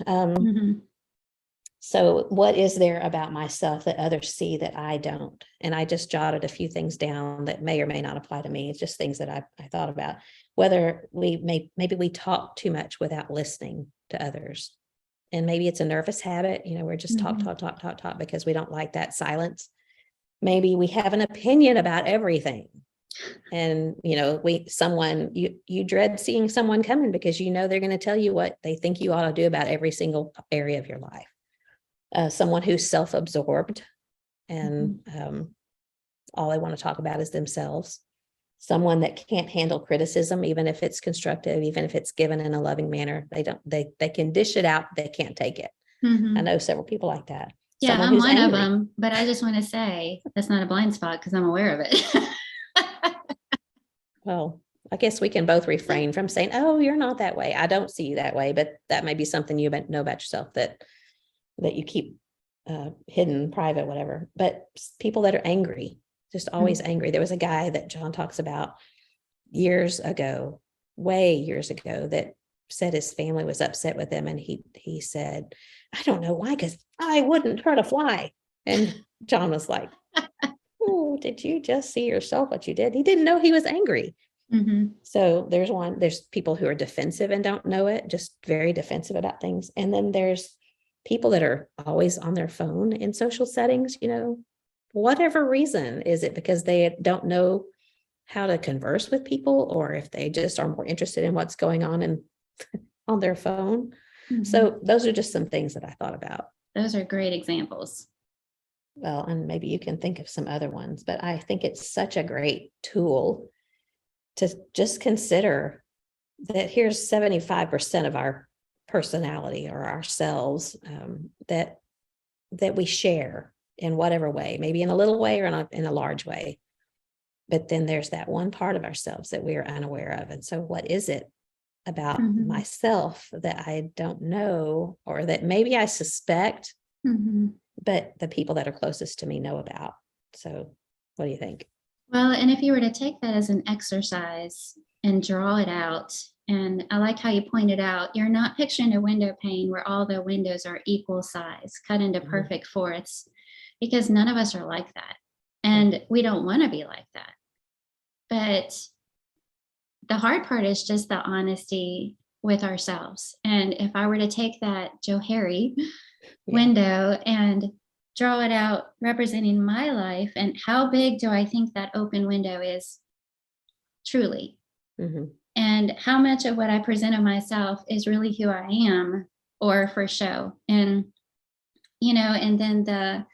So what is there about myself that others see that I don't? And I just jotted a few things down that may or may not apply to me. It's just things that I thought about. Whether maybe we talk too much without listening to others. And maybe it's a nervous habit. We're just talk because we don't like that silence. Maybe we have an opinion about everything. And, you dread seeing someone coming, because they're going to tell you what they think you ought to do about every single area of your life. Someone who's self-absorbed and all they want to talk about is themselves. Someone that can't handle criticism, even if it's constructive, even if it's given in a loving manner. They can dish it out. They can't take it. I know several people like that. Yeah, Someone I'm one angry. of them, but I just want to say that's not a blind spot, because I'm aware of it. Well, I guess we can both refrain from saying, oh, you're not that way. I don't see you that way, but that may be something you know about yourself that you keep hidden, private, whatever. But people that are angry, just always angry. There was a guy that John talks about way years ago, that said his family was upset with him. And he said, I don't know why, because I wouldn't hurt a fly. And John was like, oh, oh, did you just see yourself what you did? He didn't know he was angry. So there's people who are defensive and don't know it, just very defensive about things. And then there's people that are always on their phone in social settings, whatever reason. Is it because they don't know how to converse with people, or if they just are more interested in what's going on on their phone? So those are just some things that I thought about. Those are great examples. Well, and maybe you can think of some other ones, but I think it's such a great tool to just consider that here's 75% of our personality or ourselves, that we share in whatever way, maybe in a little way or in a large way. But then there's that one part of ourselves that we are unaware of. And so what is it about myself that I don't know, or that maybe I suspect, but the people that are closest to me know about? So what do you think? Well, and if you were to take that as an exercise and draw it out, and I like how you pointed out, you're not picturing a window pane where all the windows are equal size, cut into perfect fourths, because none of us are like that. And we don't want to be like that. But the hard part is just the honesty with ourselves. And if I were to take that Joe Harry window and draw it out representing my life, and how big do I think that open window is truly? And how much of what I present of myself is really who I am, or for show? And, and then the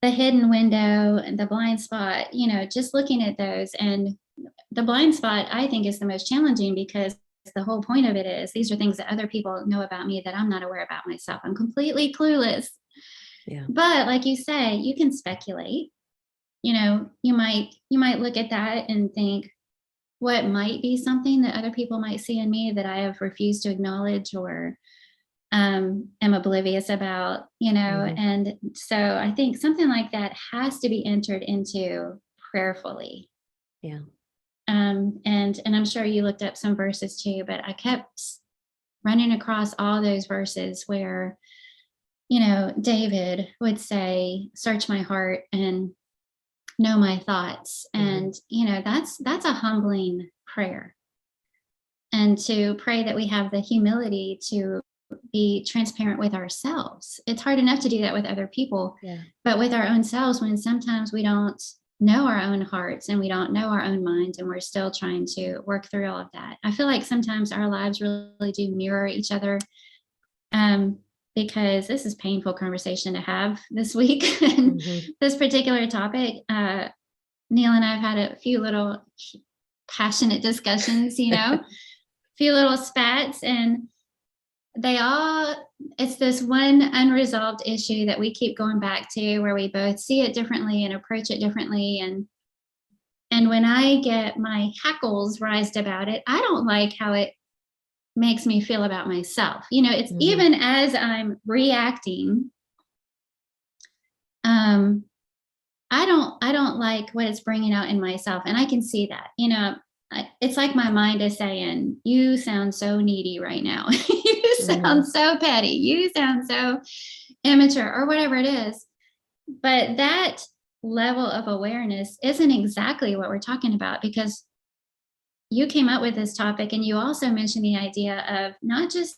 hidden window and the blind spot, just looking at those. And the blind spot, I think, is the most challenging, because the whole point of it is these are things that other people know about me that I'm not aware about myself. I'm completely clueless. But like you say, you can speculate. You might look at that and think, what might be something that other people might see in me that I have refused to acknowledge, or am oblivious about, and so I think something like that has to be entered into prayerfully. And I'm sure you looked up some verses too, but I kept running across all those verses where, David would say, search my heart and know my thoughts. And, that's a humbling prayer. And to pray that we have the humility to be transparent with ourselves. It's hard enough to do that with other people, but with our own selves, when sometimes we don't know our own hearts and we don't know our own minds, and we're still trying to work through all of that. I feel like sometimes our lives really do mirror each other, because this is painful conversation to have this week. And this particular topic, Neil and I've had a few little passionate discussions, few little spats, and it's this one unresolved issue that we keep going back to, where we both see it differently and approach it differently. And when I get my hackles raised about it, I don't like how it makes me feel about myself. It's even as I'm reacting, I don't like what it's bringing out in myself. And I can see that, it's like my mind is saying, you sound so needy right now. You sound so petty. You sound so immature, or whatever it is. But that level of awareness isn't exactly what we're talking about, because you came up with this topic and you also mentioned the idea of not just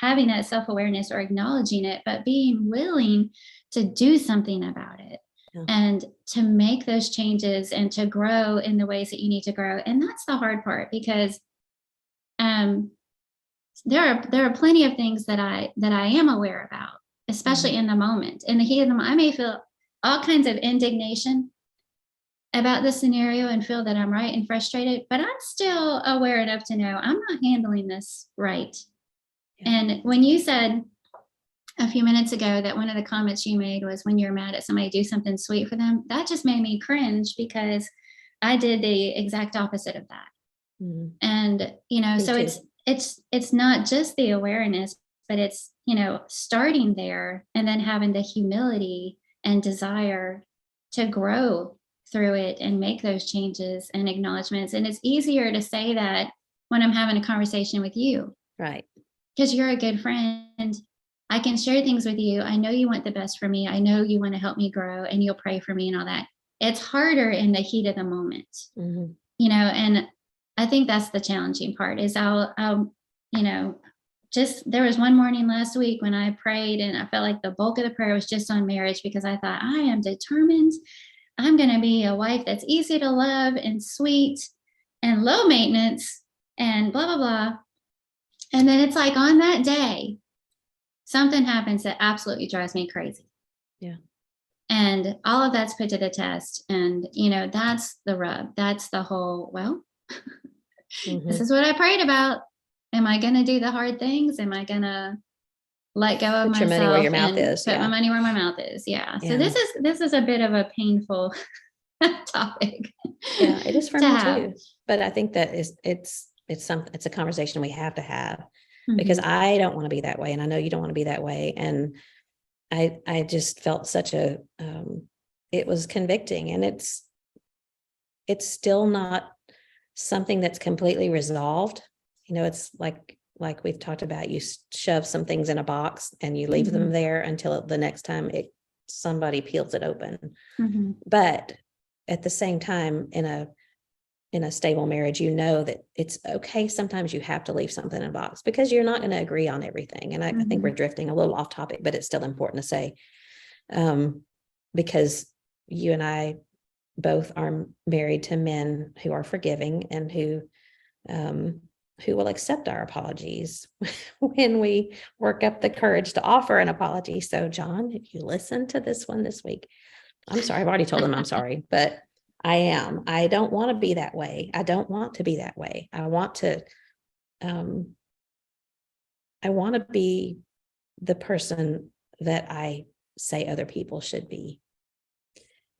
having that self-awareness or acknowledging it, but being willing to do something about it. And to make those changes and to grow in the ways that you need to grow. And that's the hard part, because there are plenty of things that I am aware about, especially in the moment. In the heat of the moment, I may feel all kinds of indignation about the scenario and feel that I'm right and frustrated, but I'm still aware enough to know I'm not handling this right. And when you said a few minutes ago that one of the comments you made was, when you're mad at somebody, do something sweet for them, that just made me cringe, because I did the exact opposite of that. And so it's not just the awareness, but it's starting there, and then having the humility and desire to grow through it and make those changes and acknowledgments. And it's easier to say that when I'm having a conversation with you, right? Because you're a good friend. I can share things with you. I know you want the best for me. I know you want to help me grow, and you'll pray for me and all that. it's harder in the heat of the moment, Mhm. and I think that's the challenging part is I'll just there was one morning last week when I prayed and I felt like the bulk of the prayer was just on marriage because I thought I am determined I'm going to be a wife that's easy to love and sweet and low maintenance and blah, blah, blah. And then it's like on that day, something happens that absolutely drives me crazy. Yeah. And all of that's put to the test. And, that's the rub. That's the whole, well, this is what I prayed about. Am I going to do the hard things? Am I going to let go of Put your money where myself your mouth and is. put Yeah. my money where my mouth is? Yeah. So Yeah. this is a bit of a painful topic. Yeah, it is for to me have. too. But I think that it's a conversation we have to have because Mhm. I don't want to be that way. And I know you don't want to be that way. And I just felt such it was convicting, and it's still not something that's completely resolved. It's like we've talked about, you shove some things in a box and you leave them Mhm. there until the next time somebody peels it open. Mhm. But at the same time, in a stable marriage, that it's okay. Sometimes you have to leave something in a box because you're not going to agree on everything. And I think we're drifting a little off topic, but it's still important to say, because you and I both are married to men who are forgiving and who will accept our apologies when we work up the courage to offer an apology. So, John, if you listen to this one this week, I'm sorry. I've already told him I'm sorry, but I don't want to be that way. I don't want to be that way. I want to be the person that I say other people should be.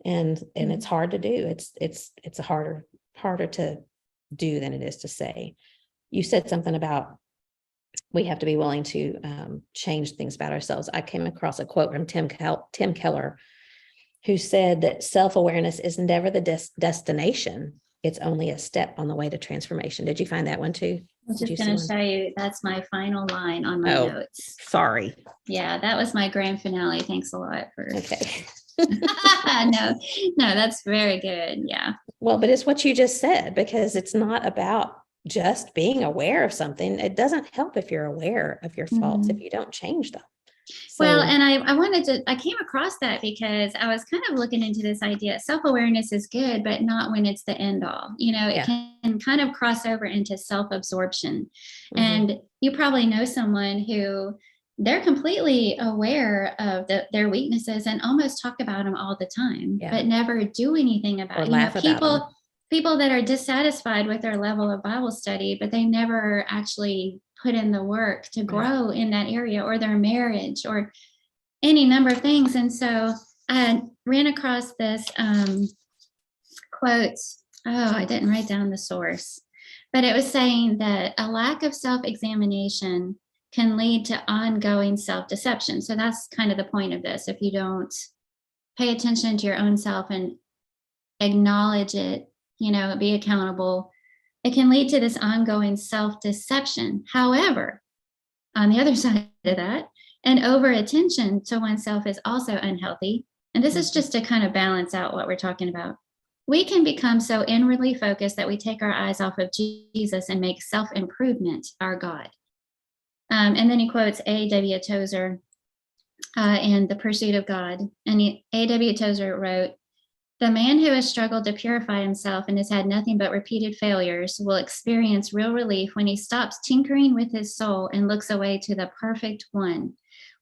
And it's hard to do. It's harder to do than it is to say. You said something about we have to be willing to change things about ourselves. I came across a quote from Tim Keller, who said that self-awareness is never the destination. It's only a step on the way to transformation. Did you find that one too? I was just going to show you, that's my final line on my notes. Sorry. Yeah, that was my grand finale. Thanks a lot for. Okay. No, that's very good. Yeah. Well, but it's what you just said, because it's not about just being aware of something. It doesn't help if you're aware of your faults if you don't change them. Well, and I came across that because I was kind of looking into this idea. Self-awareness is good, but not when it's the end all. It can kind of cross over into self-absorption. And you probably know someone who they're completely aware of their weaknesses and almost talk about them all the time, but never do anything about it. People that are dissatisfied with their level of Bible study, but they never actually put in the work to grow in that area, or their marriage, or any number of things. And so I ran across this quote. Oh, I didn't write down the source, but it was saying that a lack of self-examination can lead to ongoing self-deception. So that's kind of the point of this. If you don't pay attention to your own self and acknowledge it, be accountable, it can lead to this ongoing self-deception. However, on the other side of that, and over attention to oneself is also unhealthy. And this is just to kind of balance out what we're talking about. We can become so inwardly focused that we take our eyes off of Jesus and make self-improvement our God. And then he quotes A.W. Tozer in The Pursuit of God. And A.W. Tozer wrote, "The man who has struggled to purify himself and has had nothing but repeated failures will experience real relief when he stops tinkering with his soul and looks away to the perfect one.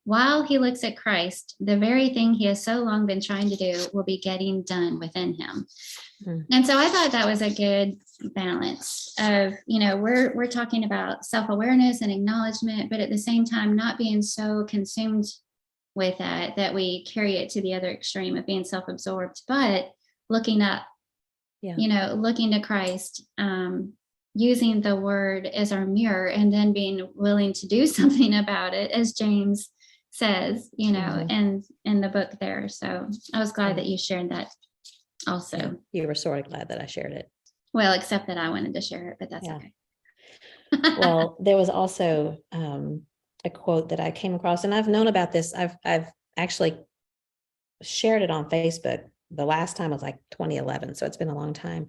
While he looks at Christ, the very thing he has so long been trying to do will be getting done within him." And so I thought that was a good balance of, we're talking about self-awareness and acknowledgement, but at the same time, not being so consumed with that we carry it to the other extreme of being self-absorbed, but looking up, looking to Christ, using the word as our mirror, and then being willing to do something about it, as James says, and in the book there. So I was glad that you shared that also. Yeah, you were sort of glad that I shared it. Well, except that I wanted to share it, but that's okay. Well, there was also a quote that I came across, and I've known about this. I've actually shared it on Facebook the last time was like 2011. So it's been a long time.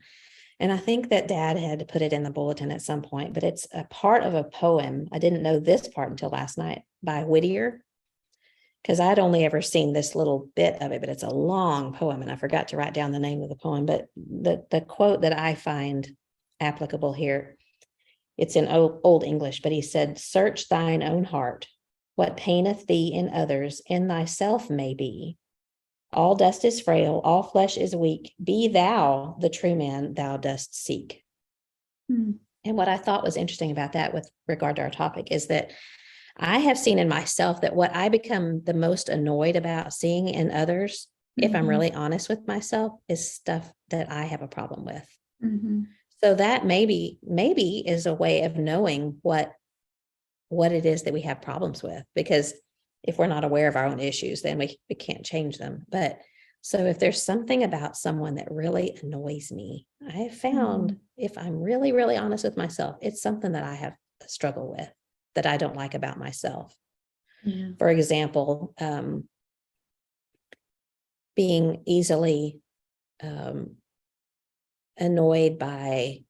And I think that Dad had put it in the bulletin at some point, but it's a part of a poem. I didn't know this part until last night by Whittier, because I'd only ever seen this little bit of it, but it's a long poem and I forgot to write down the name of the poem. But the quote that I find applicable here, it's in old English, but he said, "Search thine own heart, what paineth thee in others, in thyself may be. All dust is frail, all flesh is weak. Be thou the true man thou dost seek." And what I thought was interesting about that with regard to our topic is that I have seen in myself that what I become the most annoyed about seeing in others, if I'm really honest with myself, is stuff that I have a problem with. So that maybe is a way of knowing what it is that we have problems with, because if we're not aware of our own issues, then we can't change them. But so if there's something about someone that really annoys me, I have found if I'm really, really honest with myself, it's something that I have a struggle with, that I don't like about myself. Yeah. For example, being easily annoyed by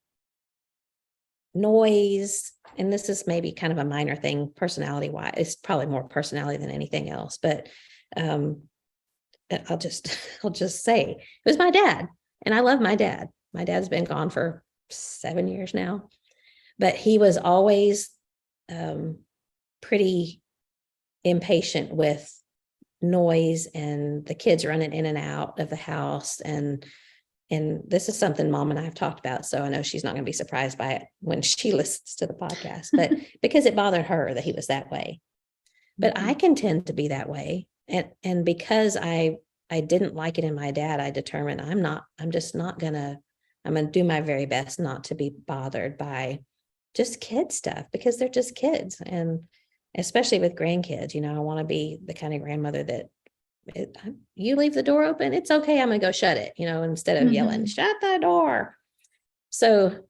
noise. And this is maybe kind of a minor thing, personality wise. It's probably more personality than anything else. But I'll just say it was my dad, and I love my dad. My dad's been gone for 7 years now, but he was always pretty impatient with noise and the kids running in and out of the house. And this is something Mom and I have talked about, so I know she's not going to be surprised by it when she listens to the podcast, but because it bothered her that he was that way. But I can tend to be that way. And because I didn't like it in my dad, I determined I'm going to do my very best not to be bothered by just kid stuff, because they're just kids. And especially with grandkids, I want to be the kind of grandmother that you leave the door open, it's okay, I'm going to go shut it, instead of yelling, shut the door. So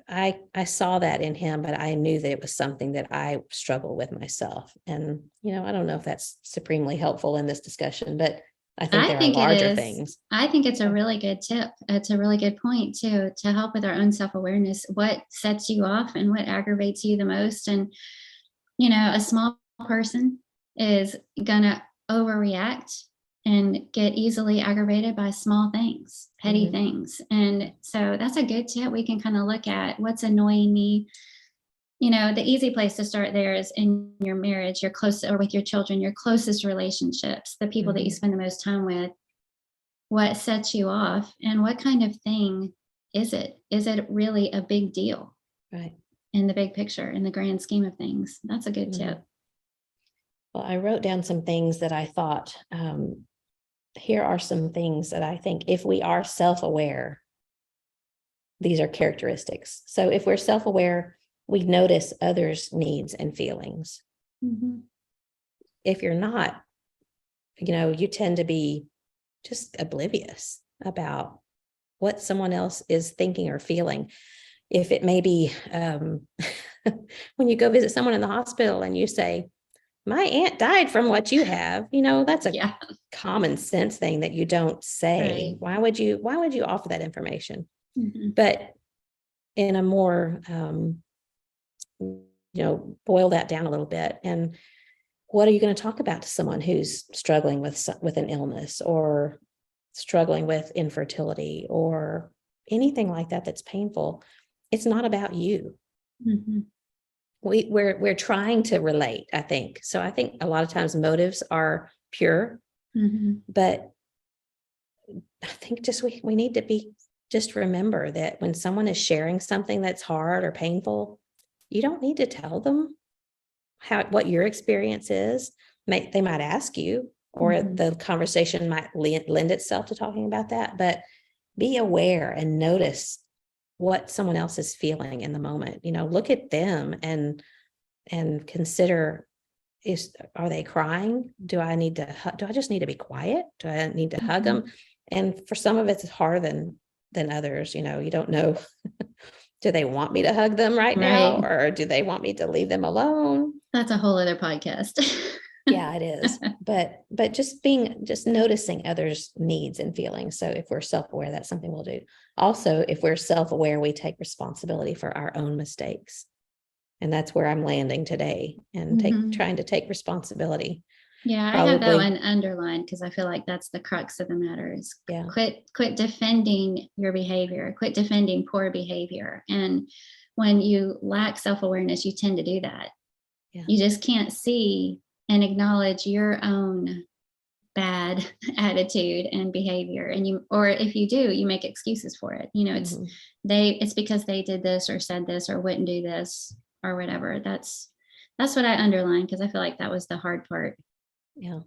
I saw that in him, but I knew that it was something that I struggle with myself. And, I don't know if that's supremely helpful in this discussion, but I think there are larger things. I think it's a really good tip. It's a really good point to help with our own self-awareness. What sets you off and what aggravates you the most? And, a small person is gonna overreact and get easily aggravated by small things, petty things. And so that's a good tip. We can kind of look at what's annoying me. The easy place to start there is in your marriage, your close, or with your children, your closest relationships, the people that you spend the most time with. What sets you off, and what kind of thing is it? Is it really a big deal? Right. In the big picture, in the grand scheme of things. That's a good tip. Well, I wrote down some things that I thought, here are some things that I think if we are self-aware, these are characteristics. So if we're self-aware, we notice others' needs and feelings. If you're not, you tend to be just oblivious about what someone else is thinking or feeling. If it may be when you go visit someone in the hospital and you say, my aunt died from what you have, that's a common sense thing that you don't say. Right. Why would you offer that information? But in a more, boil that down a little bit. And what are you going to talk about to someone who's struggling with an illness, or struggling with infertility, or anything like that that's painful? It's not about you. We're trying to relate, I think. So I think a lot of times motives are pure, but I think we need to remember that when someone is sharing something that's hard or painful, you don't need to tell them what your experience is. They might ask you, or the conversation might lend itself to talking about that, but be aware and notice what someone else is feeling in the moment. Look at them and consider, are they crying? Do I just need to be quiet? Do I need to hug them? And for some of it's harder than others. You don't know, do they want me to hug them right now, or do they want me to leave them alone? That's a whole other podcast. Yeah, it is. But just noticing others' needs and feelings. So if we're self-aware, that's something we'll do. Also, if we're self-aware, we take responsibility for our own mistakes. And that's where I'm landing today, and trying to take responsibility. Yeah, I have that one underlined because I feel like that's the crux of the matter is quit defending your behavior, quit defending poor behavior. And when you lack self-awareness, you tend to do that. Yeah. You just can't see and acknowledge your own bad attitude and behavior. And or if you do, you make excuses for it. It's because they did this or said this or wouldn't do this or whatever. That's what I underlined because I feel like that was the hard part. Yeah.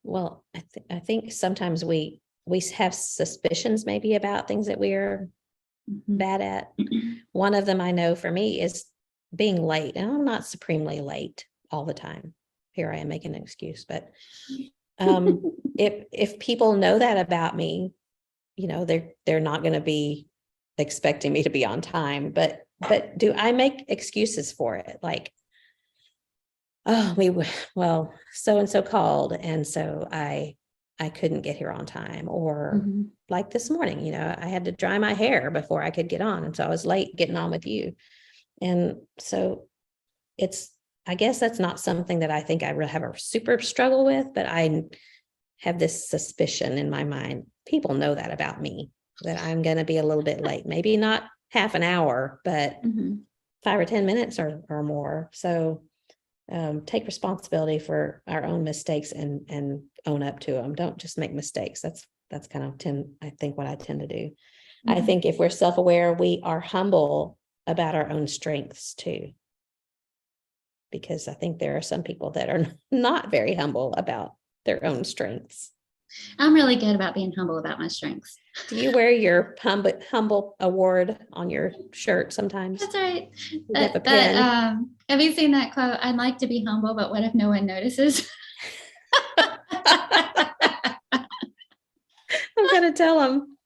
Well, I think sometimes we have suspicions maybe about things that we're bad at. One of them I know for me is being late, and I'm not supremely late all the time. Here I am making an excuse, but if people know that about me, they're not going to be expecting me to be on time. But do I make excuses for it? Like, oh, so and so called, and so I couldn't get here on time. Or like this morning, I had to dry my hair before I could get on, and so I was late getting on with you. And so I guess that's not something that I think I really have a super struggle with, but I have this suspicion in my mind. People know that about me, that I'm going to be a little bit late, maybe not half an hour, but 5 or 10 minutes or more. So take responsibility for our own mistakes and own up to them. Don't just make mistakes. That's kind of I think what I tend to do. I think if we're self-aware, we are humble about our own strengths too. Because I think there are some people that are not very humble about their own strengths. I'm really good about being humble about my strengths. Do you wear your humble award on your shirt sometimes? That's right. Have you seen that quote? I'd like to be humble, but what if no one notices? I'm going to tell them.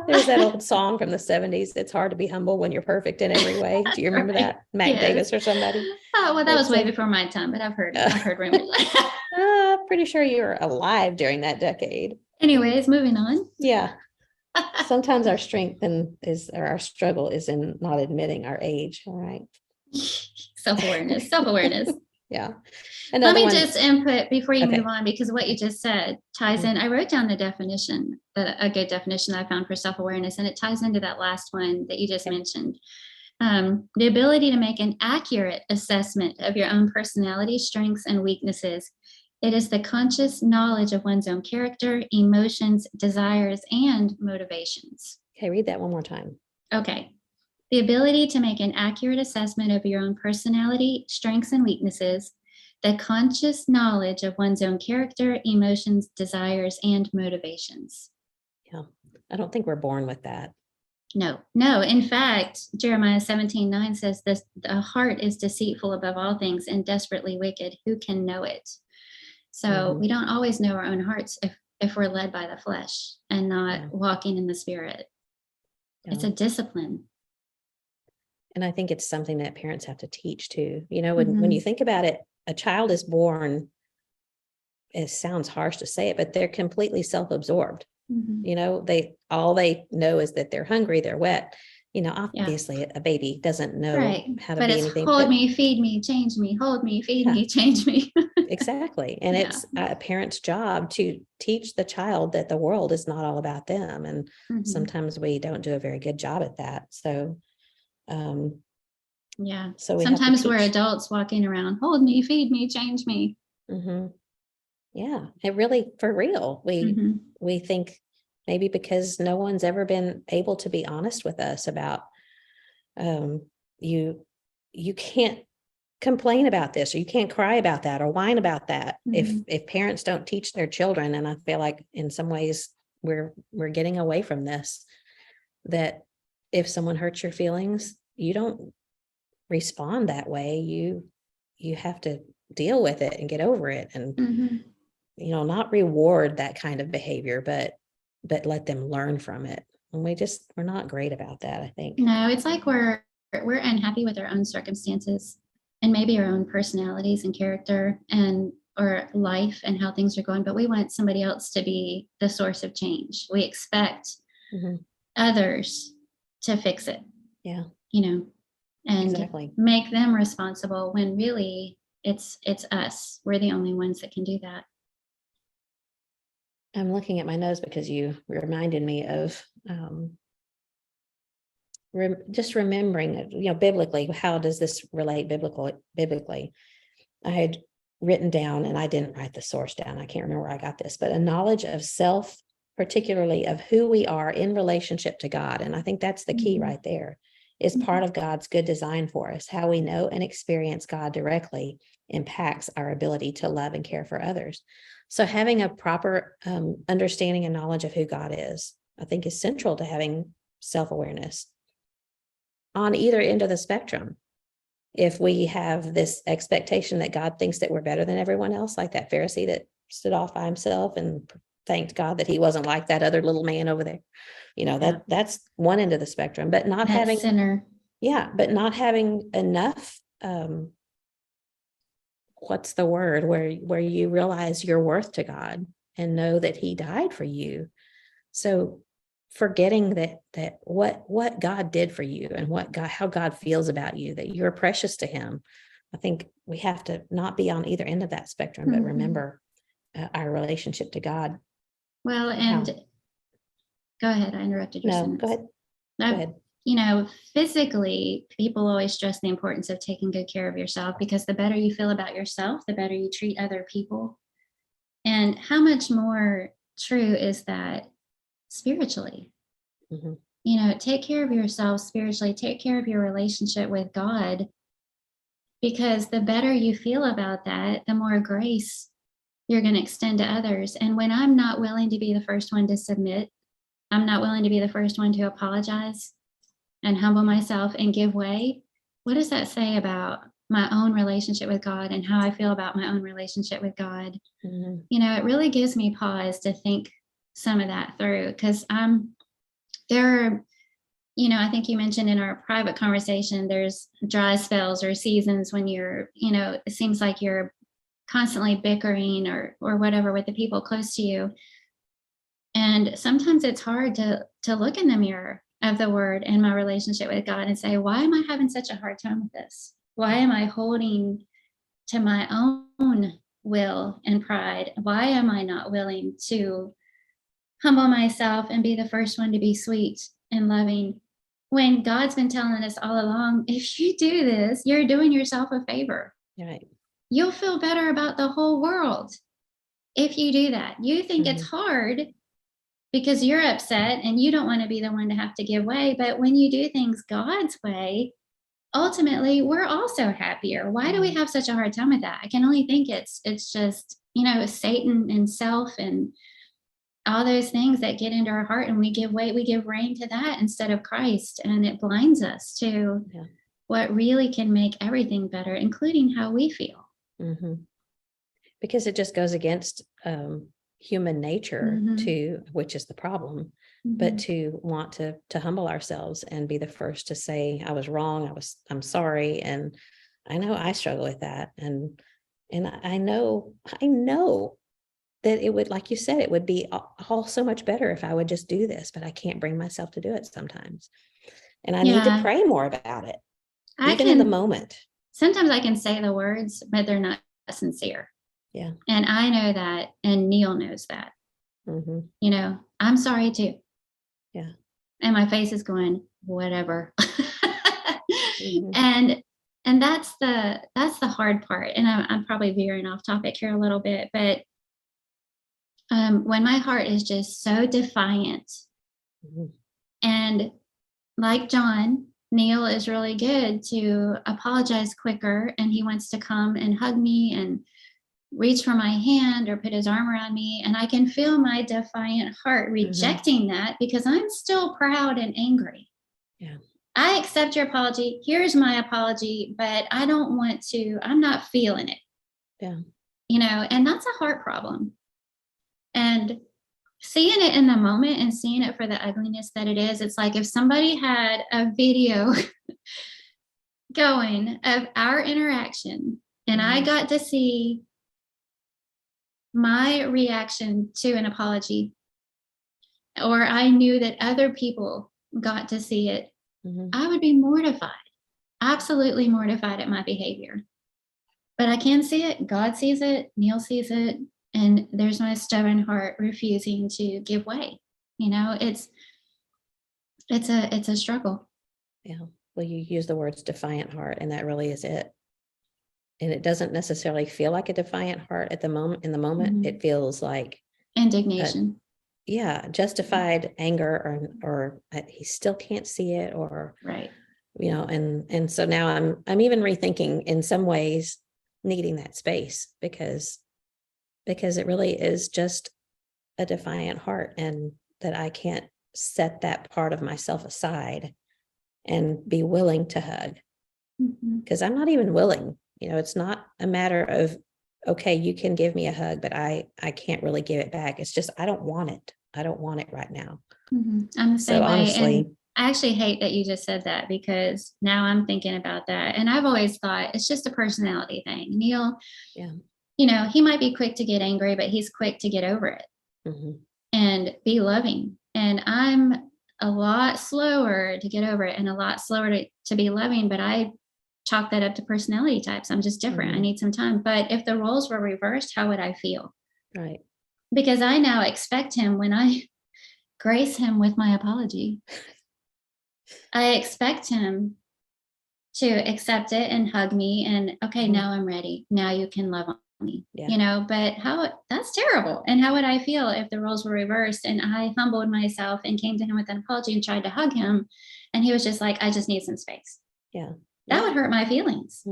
There's that old song from the 70s. It's hard to be humble when you're perfect in every way. Do you remember that? Mac Davis or somebody? Oh, well, that was way before my time, but I've heard rumors. Pretty sure you were alive during that decade. Anyways, moving on. Yeah. Sometimes our strength or our struggle is in not admitting our age. All right. Self-awareness. Yeah. Let me just input before you move on, because what you just said ties in. I wrote down the definition, a good definition that I found for self-awareness, and it ties into that last one that you just mentioned. The ability to make an accurate assessment of your own personality, strengths, and weaknesses. It is the conscious knowledge of one's own character, emotions, desires, and motivations. Okay, read that one more time. Okay. The ability to make an accurate assessment of your own personality, strengths, and weaknesses, the conscious knowledge of one's own character, emotions, desires, and motivations. Yeah, I don't think we're born with that. No. In fact, Jeremiah 17:9 says this: the heart is deceitful above all things and desperately wicked. Who can know it? So we don't always know our own hearts if we're led by the flesh and not walking in the spirit. Yeah. It's a discipline. And I think it's something that parents have to teach too. When you think about it, a child is born, it sounds harsh to say it, but they're completely self-absorbed. All they know is that they're hungry, they're wet. Obviously a baby doesn't know how to be anything. Hold me, feed me, change me, hold me, feed me, change me. Exactly. And it's a parent's job to teach the child that the world is not all about them. And sometimes we don't do a very good job at that. So, so sometimes we're adults walking around, hold me, feed me, change me. Yeah. It really, for real, we think maybe because no one's ever been able to be honest with us about, you can't complain about this, or you can't cry about that, or whine about that. If parents don't teach their children, and I feel like in some ways we're getting away from this, that if someone hurts your feelings, you don't respond that way. You have to deal with it and get over it, and not reward that kind of behavior, but let them learn from it. And we're not great about that, I think. No, it's like we're unhappy with our own circumstances. and maybe our own personalities and character and or life and how things are going, but we want somebody else to be the source of change. We expect others to fix it. Yeah. And exactly. make them responsible when really it's us. We're the only ones that can do that. I'm looking at my notes because you reminded me of just remembering, biblically, how does this relate biblically? I had written down, and I didn't write the source down. I can't remember where I got this, but a knowledge of self, particularly of who we are in relationship to God. And I think that's the key right there, is part of God's good design for us. How we know and experience God directly impacts our ability to love and care for others. So having a proper understanding and knowledge of who God is, I think, is central to having self-awareness on either end of the spectrum. If we have this expectation that God thinks that we're better than everyone else, like that Pharisee that stood off by himself and thanked God that he wasn't like that other little man over there, that's one end of the spectrum, but not having sinner. Yeah, but not having enough, what's the word, where you realize your worth to God and know that he died for you. So forgetting that what God did for you and how God feels about you, that you're precious to him. I think we have to not be on either end of that spectrum, but remember our relationship to God. Well, and go ahead. I interrupted your sentence. Go ahead. Go ahead. Physically, people always stress the importance of taking good care of yourself, because the better you feel about yourself, the better you treat other people. And how much more true is that spiritually? Take care of yourself spiritually, take care of your relationship with God, because the better you feel about that, the more grace you're going to extend to others. And when I'm not willing to be the first one to submit, I'm not willing to be the first one to apologize and humble myself and give way, what does that say about my own relationship with God and how I feel about my own relationship with God? It really gives me pause to think some of that through, because there are, I think you mentioned in our private conversation, there's dry spells or seasons when you're, it seems like you're constantly bickering or whatever with the people close to you. And sometimes it's hard to look in the mirror of the word and my relationship with God and say, why am I having such a hard time with this? Why am I holding to my own will and pride? Why am I not willing to humble myself and be the first one to be sweet and loving, when God's been telling us all along, if you do this, you're doing yourself a favor. Right. You'll feel better about the whole world if you do that. You think it's hard because you're upset and you don't want to be the one to have to give way. But when you do things God's way, ultimately, we're also happier. Why do we have such a hard time with that? I can only think it's just, Satan and self and all those things that get into our heart, and we give rein to that instead of Christ. And it blinds us to what really can make everything better, including how we feel. Because it just goes against human nature which is the problem, but to want to humble ourselves and be the first to say, I was wrong. I'm sorry. And I know I struggle with that. And I know that it would, like you said, it would be all so much better if I would just do this, but I can't bring myself to do it sometimes. And I need to pray more about it, even in the moment. Sometimes I can say the words, but they're not sincere. Yeah. And I know that, and Neil knows that. I'm sorry too. Yeah. And my face is going, whatever. And that's the hard part. And I'm probably veering off topic here a little bit, but when my heart is just so defiant, and like John, Neil is really good to apologize quicker, and he wants to come and hug me and reach for my hand or put his arm around me, and I can feel my defiant heart rejecting that, because I'm still proud and angry. Yeah. I accept your apology. Here's my apology, but I don't want to, I'm not feeling it. Yeah. And that's a heart problem. And seeing it in the moment and seeing it for the ugliness that it is, it's like if somebody had a video going of our interaction, and I got to see my reaction to an apology, or I knew that other people got to see it, I would be mortified, absolutely mortified at my behavior. But I can see it. God sees it. Neil sees it. And there's my stubborn heart refusing to give way. You know, it's a struggle. Yeah. Well, you use the words defiant heart, and that really is it. And it doesn't necessarily feel like a defiant heart at the moment. In the moment, it feels like indignation. Justified anger, or he still can't see it, or right. And so now I'm even rethinking in some ways needing that space, because it really is just a defiant heart, and that I can't set that part of myself aside and be willing to hug, because I'm not even willing. It's not a matter of, okay, you can give me a hug, but I can't really give it back. It's just, I don't want it right now. I'm the same way. Honestly, and I actually hate that you just said that, because now I'm thinking about that. And I've always thought it's just a personality thing. Neil, he might be quick to get angry, but he's quick to get over it and be loving. And I'm a lot slower to get over it and a lot slower to be loving, but I chalk that up to personality types. I'm just different. I need some time. But if the roles were reversed, how would I feel? Right. Because I now expect him, when I grace him with my apology, I expect him to accept it and hug me and, okay, now I'm ready. Now you can love on me, but that's terrible. And how would I feel if the roles were reversed and I humbled myself and came to him with an apology and tried to hug him, and he was just like, I just need some space. Yeah. That would hurt my feelings.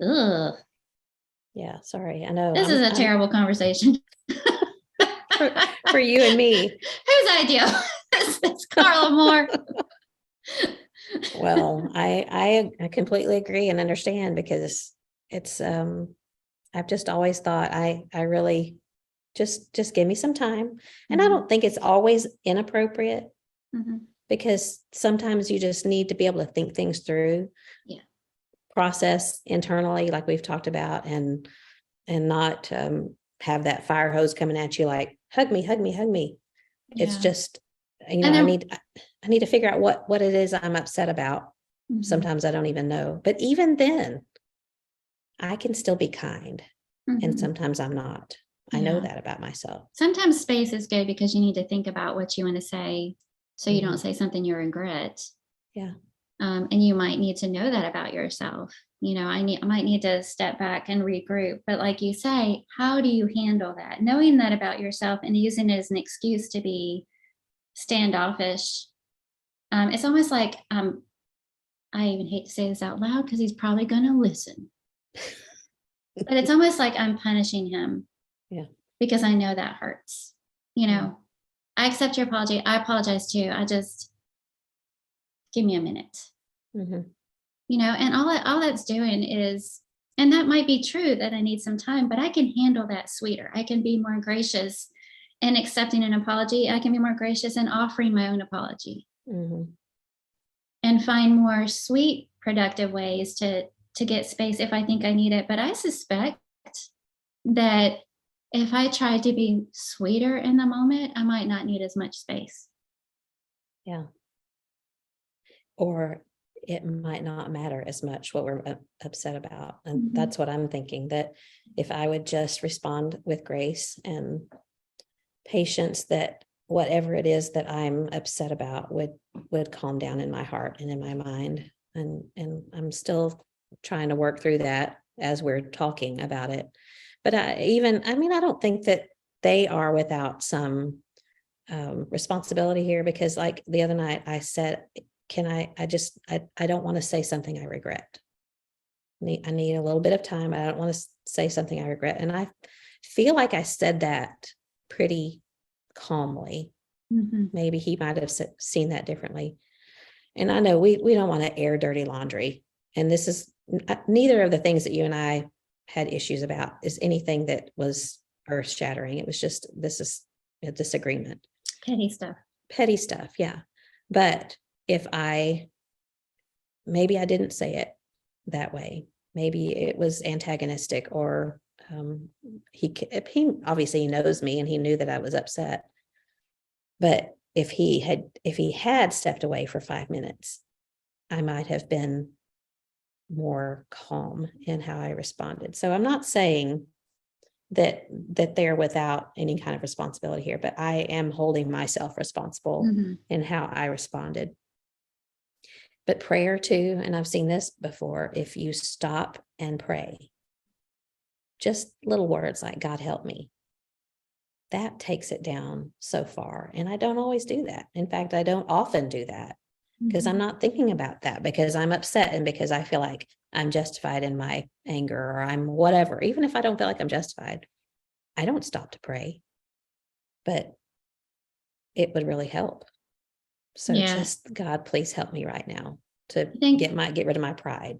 Ugh. Yeah. Sorry. I know. This is a terrible conversation. for you and me. Whose idea? It's Carla Moore. Well, I completely agree and understand, because it's I've just always thought I really just give me some time. And I don't think it's always inappropriate, because sometimes you just need to be able to think things through, process internally, like we've talked about, and not have that fire hose coming at you like, hug me, hug me, hug me. It's just, I need to figure out what it is I'm upset about. Sometimes I don't even know, but even then I can still be kind, and sometimes I'm not. I know that about myself. Sometimes space is good, because you need to think about what you want to say, so you don't say something you regret. Yeah. And you might need to know that about yourself. I might need to step back and regroup. But like you say, how do you handle that? Knowing that about yourself and using it as an excuse to be standoffish. It's almost like, I even hate to say this out loud, because he's probably going to listen. But it's almost like I'm punishing him. Yeah. Because I know that hurts. I accept your apology. I apologize too. I just, give me a minute. And all that's doing is, and that might be true that I need some time, but I can handle that sweeter. I can be more gracious in accepting an apology. I can be more gracious in offering my own apology, and find more sweet, productive ways to get space if I think I need it. But I suspect that if I tried to be sweeter in the moment, I might not need as much space. Yeah. Or it might not matter as much what we're upset about. And that's what I'm thinking, that if I would just respond with grace and patience, that whatever it is that I'm upset about would calm down in my heart and in my mind. And I'm still trying to work through that as we're talking about it. But I don't think that they are without some responsibility here, because like the other night I said, I don't want to say something I regret. I need a little bit of time. I don't want to say something I regret. And I feel like I said that pretty calmly. Maybe he might have seen that differently. And I know we don't want to air dirty laundry. And this is neither of the things that you and I had issues about is anything that was earth shattering. It was just, this is a disagreement. Petty stuff. Yeah. But if I maybe I didn't say it that way. Maybe it was antagonistic, or he obviously knows me and he knew that I was upset. But if he had stepped away for 5 minutes, I might have been more calm in how I responded. So I'm not saying that they're without any kind of responsibility here, but I am holding myself responsible in how I responded. But prayer too, and I've seen this before, if you stop and pray, just little words like God help me, that takes it down so far. And I don't always do that. In fact, I don't often do that because I'm not thinking about that, because I'm upset and because I feel like I'm justified in my anger, or I'm whatever. Even if I don't feel like I'm justified, I don't stop to pray, but it would really help. So just, God, please help me right now to get rid of my pride.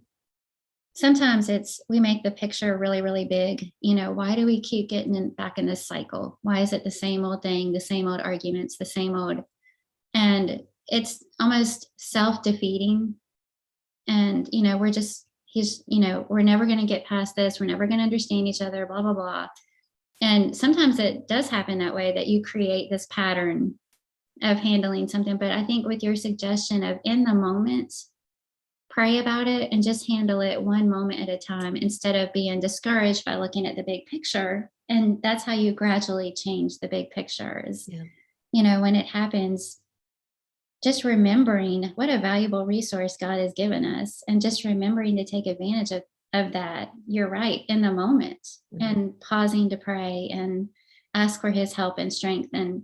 Sometimes we make the picture really, really big. Why do we keep getting back in this cycle? Why is it the same old thing, the same old arguments, the same old, and it's almost self-defeating. And, we're never going to get past this. We're never going to understand each other, blah, blah, blah. And sometimes it does happen that way, that you create this pattern of handling something. But I think with your suggestion of in the moment, pray about it and just handle it one moment at a time, instead of being discouraged by looking at the big picture. And that's how you gradually change the big picture is, when it happens, just remembering what a valuable resource God has given us, and just remembering to take advantage of that. You're right, in the moment, and pausing to pray and ask for his help and strength and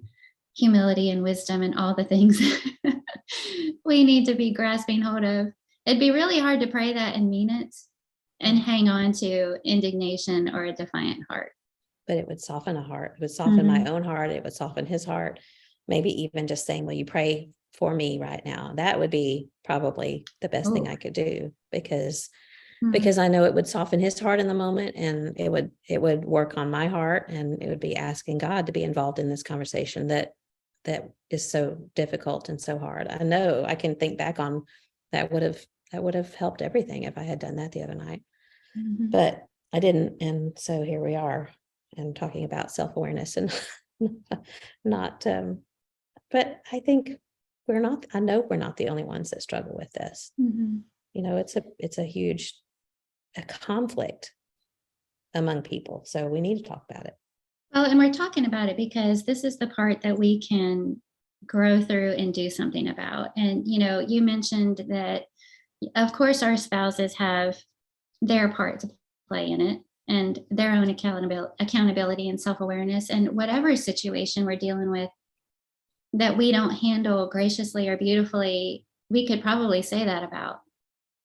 humility and wisdom and all the things we need to be grasping hold of. It'd be really hard to pray that and mean it and hang on to indignation or a defiant heart. But it would soften a heart. It would soften my own heart. It would soften his heart. Maybe even just saying, will you pray for me right now? That would be probably the best thing I could do, because I know it would soften his heart in the moment, and it would work on my heart, and it would be asking God to be involved in this conversation that is so difficult and so hard. I know I can think back on that would have helped everything if I had done that the other night, but I didn't. And so here we are, and talking about self-awareness and not, but I think I know we're not the only ones that struggle with this. It's a huge conflict among people. So we need to talk about it. Well, and we're talking about it because this is the part that we can grow through and do something about. And, you mentioned that, of course, our spouses have their part to play in it, and their own accountability and self-awareness, and whatever situation we're dealing with that we don't handle graciously or beautifully, we could probably say that about,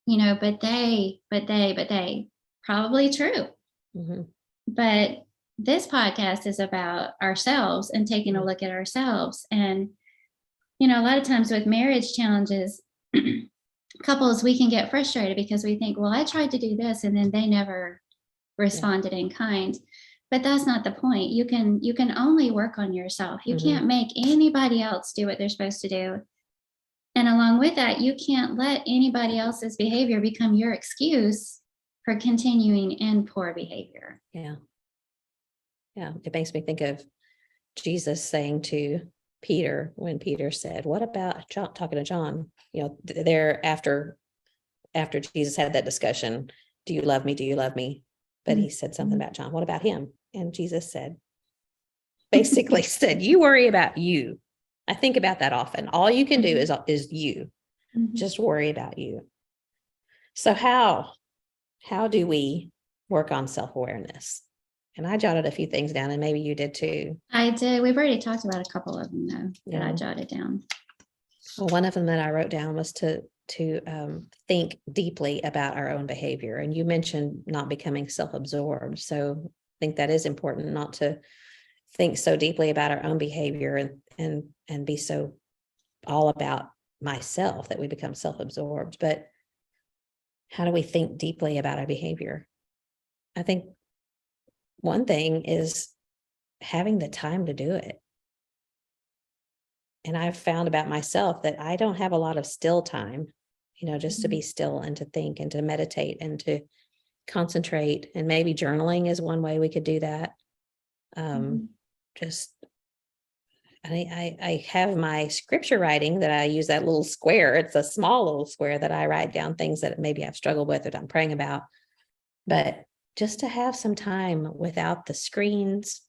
but they, probably true. But this podcast is about ourselves and taking a look at ourselves. And, a lot of times with marriage challenges, couples, we can get frustrated because we think, well, I tried to do this and then they never responded in kind. But that's not the point. You can only work on yourself. You can't make anybody else do what they're supposed to do. And along with that, you can't let anybody else's behavior become your excuse for continuing in poor behavior. Yeah. It makes me think of Jesus saying to Peter, when Peter said, what about John, talking to John, there after Jesus had that discussion, do you love me? Do you love me? But he said something about John. What about him? And Jesus basically said, you worry about you. I think about that often. All you can do is you. Just worry about you. So how do we work on self-awareness? And I jotted a few things down, and maybe you did too. I did. We've already talked about a couple of them, though, that I jotted down. Well, one of them that I wrote down was to think deeply about our own behavior. And you mentioned not becoming self-absorbed. So I think that is important, not to think so deeply about our own behavior and be so all about myself that we become self-absorbed. But how do we think deeply about our behavior? I think one thing is having the time to do it. And I've found about myself that I don't have a lot of still time just to be still and to think and to meditate and to concentrate. And maybe journaling is one way we could do that. Just, I have my scripture writing that I use, that little square. It's a small little square that I write down things that maybe I've struggled with that I'm praying about. But just to have some time without the screens,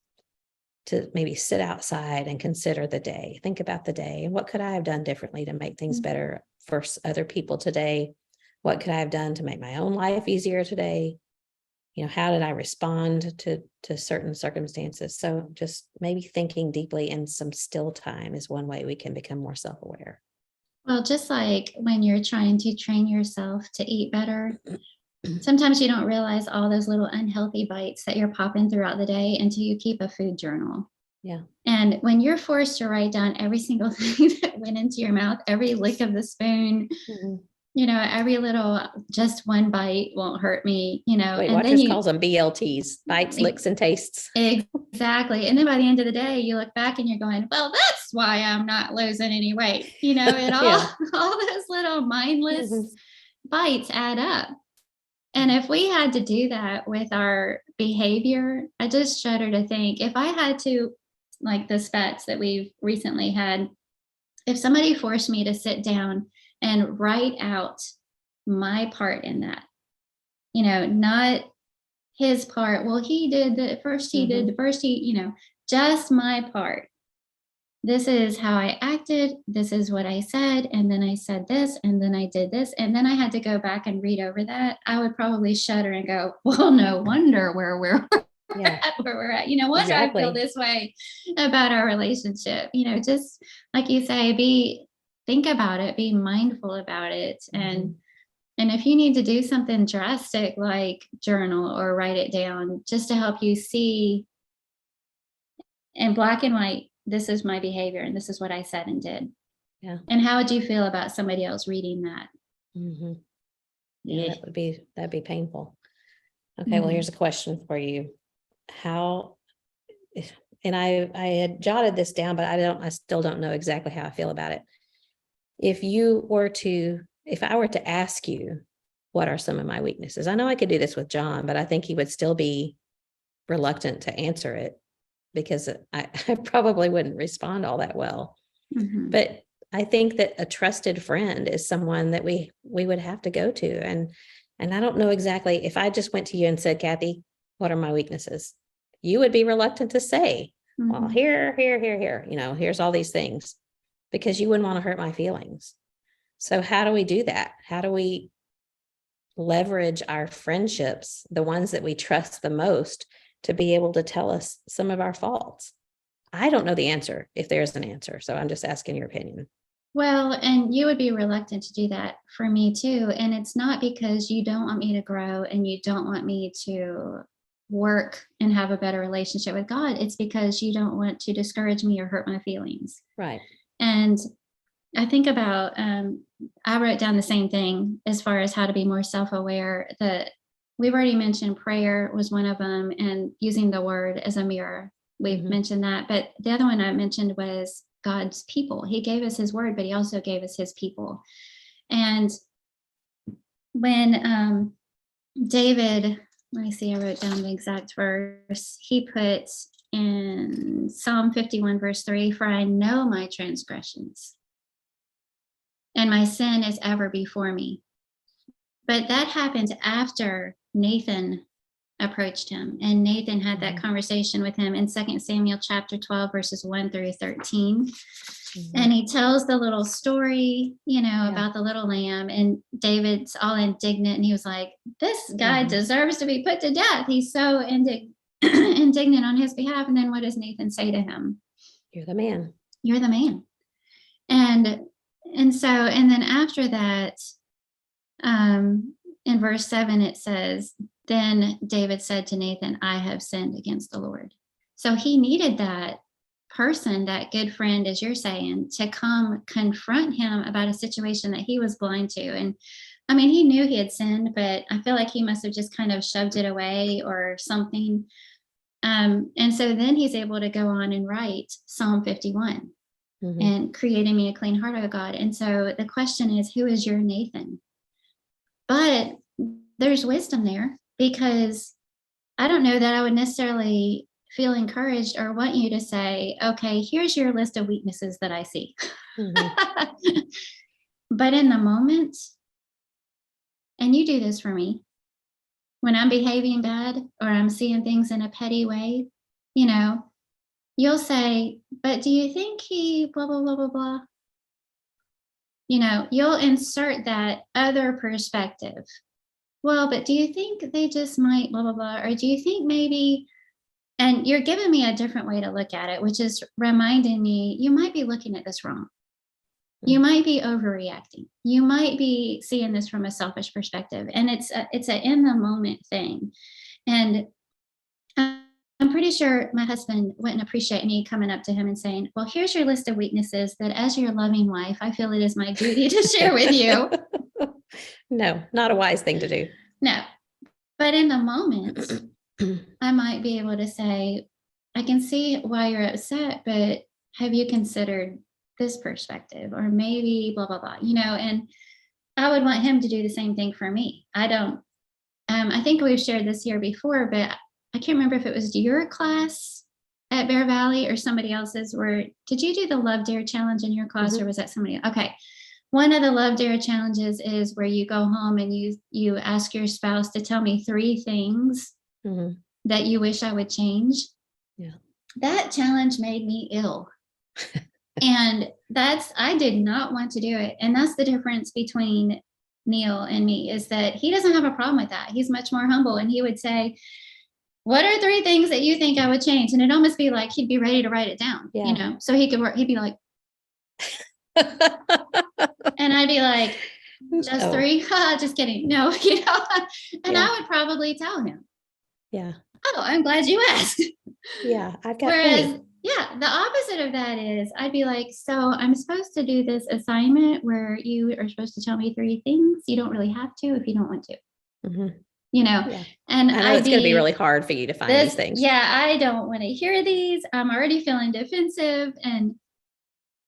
to maybe sit outside and consider the day, think about the day, and what could I have done differently to make things better for other people today? What could I have done to make my own life easier today? How did I respond to certain circumstances? So just maybe thinking deeply in some still time is one way we can become more self-aware. Well, just like when you're trying to train yourself to eat better, sometimes you don't realize all those little unhealthy bites that you're popping throughout the day until you keep a food journal. Yeah. And when you're forced to write down every single thing that went into your mouth, every lick of the spoon, every little, just one bite won't hurt me, Wait, and Watchers then calls them BLTs, bites, licks, and tastes. Exactly. And then by the end of the day, you look back and you're going, well, that's why I'm not losing any weight, and all those little mindless bites add up. And if we had to do that with our behavior, I just shudder to think, if I had to, like the spats that we've recently had, if somebody forced me to sit down and write out my part in that, not his part. Well, he did the first, just my part. This is how I acted. This is what I said. And then I said this, and then I did this. And then I had to go back and read over that. I would probably shudder and go, well, no wonder where we're at. Why do I feel this way about our relationship? Just like you say, think about it, be mindful about it. And if you need to do something drastic like journal or write it down just to help you see in black and white, this is my behavior and this is what I said and did. Yeah. And how would you feel about somebody else reading that? Yeah, that'd be painful. Okay, well, here's a question for you. And I had jotted this down, but I still don't know exactly how I feel about it. If I were to ask you, what are some of my weaknesses? I know I could do this with John, but I think he would still be reluctant to answer it because I probably wouldn't respond all that well. But I think that a trusted friend is someone that we would have to go to. And I don't know exactly, if I just went to you and said, Kathy, what are my weaknesses? You would be reluctant to say, well, here, here's all these things, because you wouldn't want to hurt my feelings. So how do we do that? How do we leverage our friendships, the ones that we trust the most, to be able to tell us some of our faults? I don't know the answer, if there's an answer. So I'm just asking your opinion. Well, and you would be reluctant to do that for me too. And it's not because you don't want me to grow and you don't want me to work and have a better relationship with God. It's because you don't want to discourage me or hurt my feelings. Right. And I think about, I wrote down the same thing as far as how to be more self-aware. That we've already mentioned prayer was one of them, and using the word as a mirror. We've mentioned that. But the other one I mentioned was God's people. He gave us his word, but he also gave us his people. And when David, let me see, I wrote down the exact verse. He put in Psalm 51, verse 3, for I know my transgressions, and my sin is ever before me. But that happened after Nathan approached him, and Nathan had that conversation with him in 2 Samuel chapter 12, verses 1 through 13. And he tells the little story, about the little lamb, and David's all indignant, and he was like, this guy deserves to be put to death. He's so indignant on his behalf. And then what does Nathan say to him? You're the man. You're the man. And then after that, in verse 7, it says, then David said to Nathan, I have sinned against the Lord. So he needed that person, that good friend, as you're saying, to come confront him about a situation that he was blind to. And I mean, he knew he had sinned, but I feel like he must have just kind of shoved it away or something. And so then he's able to go on and write Psalm 51. and creating me a clean heart, oh God. And so the question is, who is your Nathan? But there's wisdom there, because I don't know that I would necessarily feel encouraged or want you to say, okay, here's your list of weaknesses that I see. But in the moment, and you do this for me, when I'm behaving bad or I'm seeing things in a petty way, you'll say, but do you think he blah, blah, blah, blah, blah? You'll insert that other perspective. Well, but do you think they just might blah, blah, blah? Or do you think maybe, and you're giving me a different way to look at it, which is reminding me, you might be looking at this wrong. You might be overreacting. You might be seeing this from a selfish perspective. And it's a in the moment thing. And I'm pretty sure my husband wouldn't appreciate me coming up to him and saying, well, here's your list of weaknesses that as your loving wife, I feel it is my duty to share with you. No, not a wise thing to do. No. But in the moment, I might be able to say, I can see why you're upset, but have you considered this perspective? Or maybe blah, blah, blah, and I would want him to do the same thing for me. I think we've shared this here before, but I can't remember if it was your class at Bear Valley or somebody else's. Did you do the Love Dare challenge in your class, or was that somebody? Okay. One of the Love Dare challenges is where you go home and you ask your spouse to tell me 3 things that you wish I would change. Yeah. That challenge made me ill. And I did not want to do it. And that's the difference between Neil and me, is that he doesn't have a problem with that. He's much more humble. And he would say, what are 3 things that you think I would change? And it'd almost be like he'd be ready to write it down, so he could work. He'd be like, and I'd be like, just 3? Just kidding. No, and I would probably tell him. Yeah. Oh, I'm glad you asked. Yeah. I've got Whereas, plenty. the opposite of that is I'd be like, so I'm supposed to do this assignment where you are supposed to tell me 3 things. You don't really have to if you don't want to. Yeah. And I know it's going to be really hard for you to find these things. Yeah, I don't want to hear these. I'm already feeling defensive. And,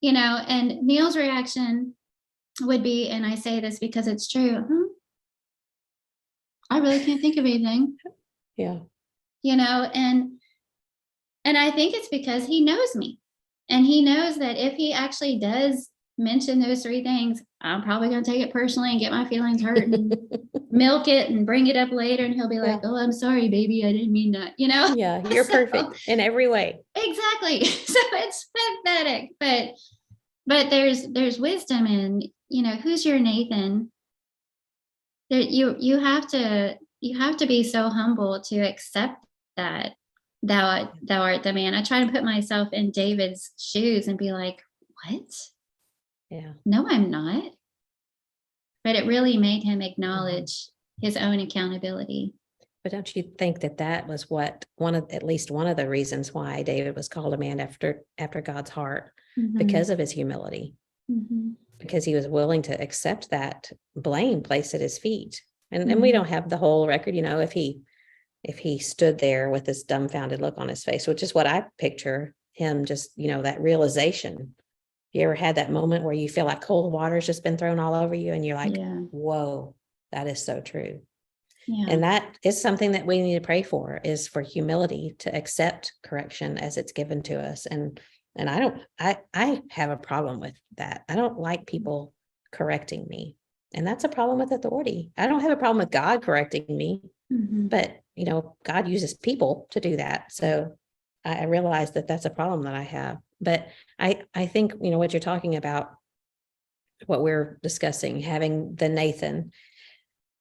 and Neil's reaction would be, and I say this because it's true, I really can't think of anything. Yeah. And I think it's because he knows me. And he knows that if he actually does mention those 3 things, I'm probably going to take it personally and get my feelings hurt and milk it and bring it up later. And he'll be like, oh, I'm sorry, baby. I didn't mean that, Yeah, you're perfect in every way. Exactly. So it's pathetic, but there's wisdom in, who's your Nathan? You have to be so humble to accept that thou art the man. I try to put myself in David's shoes and be like, what? Yeah. No, I'm not. But it really made him acknowledge his own accountability. But don't you think that was at least one of the reasons why David was called a man after God's heart, because of his humility, because he was willing to accept that blame placed at his feet. And we don't have the whole record, if he stood there with this dumbfounded look on his face, which is what I picture him, just, that realization. You ever had that moment where you feel like cold water's just been thrown all over you and you're like, whoa, that is so true. Yeah. And that is something that we need to pray for, is for humility to accept correction as it's given to us. And I have a problem with that. I don't like people correcting me. And that's a problem with authority. I don't have a problem with God correcting me, but God uses people to do that. So I realize that that's a problem that I have. But I think, what you're talking about, what we're discussing, having the Nathan,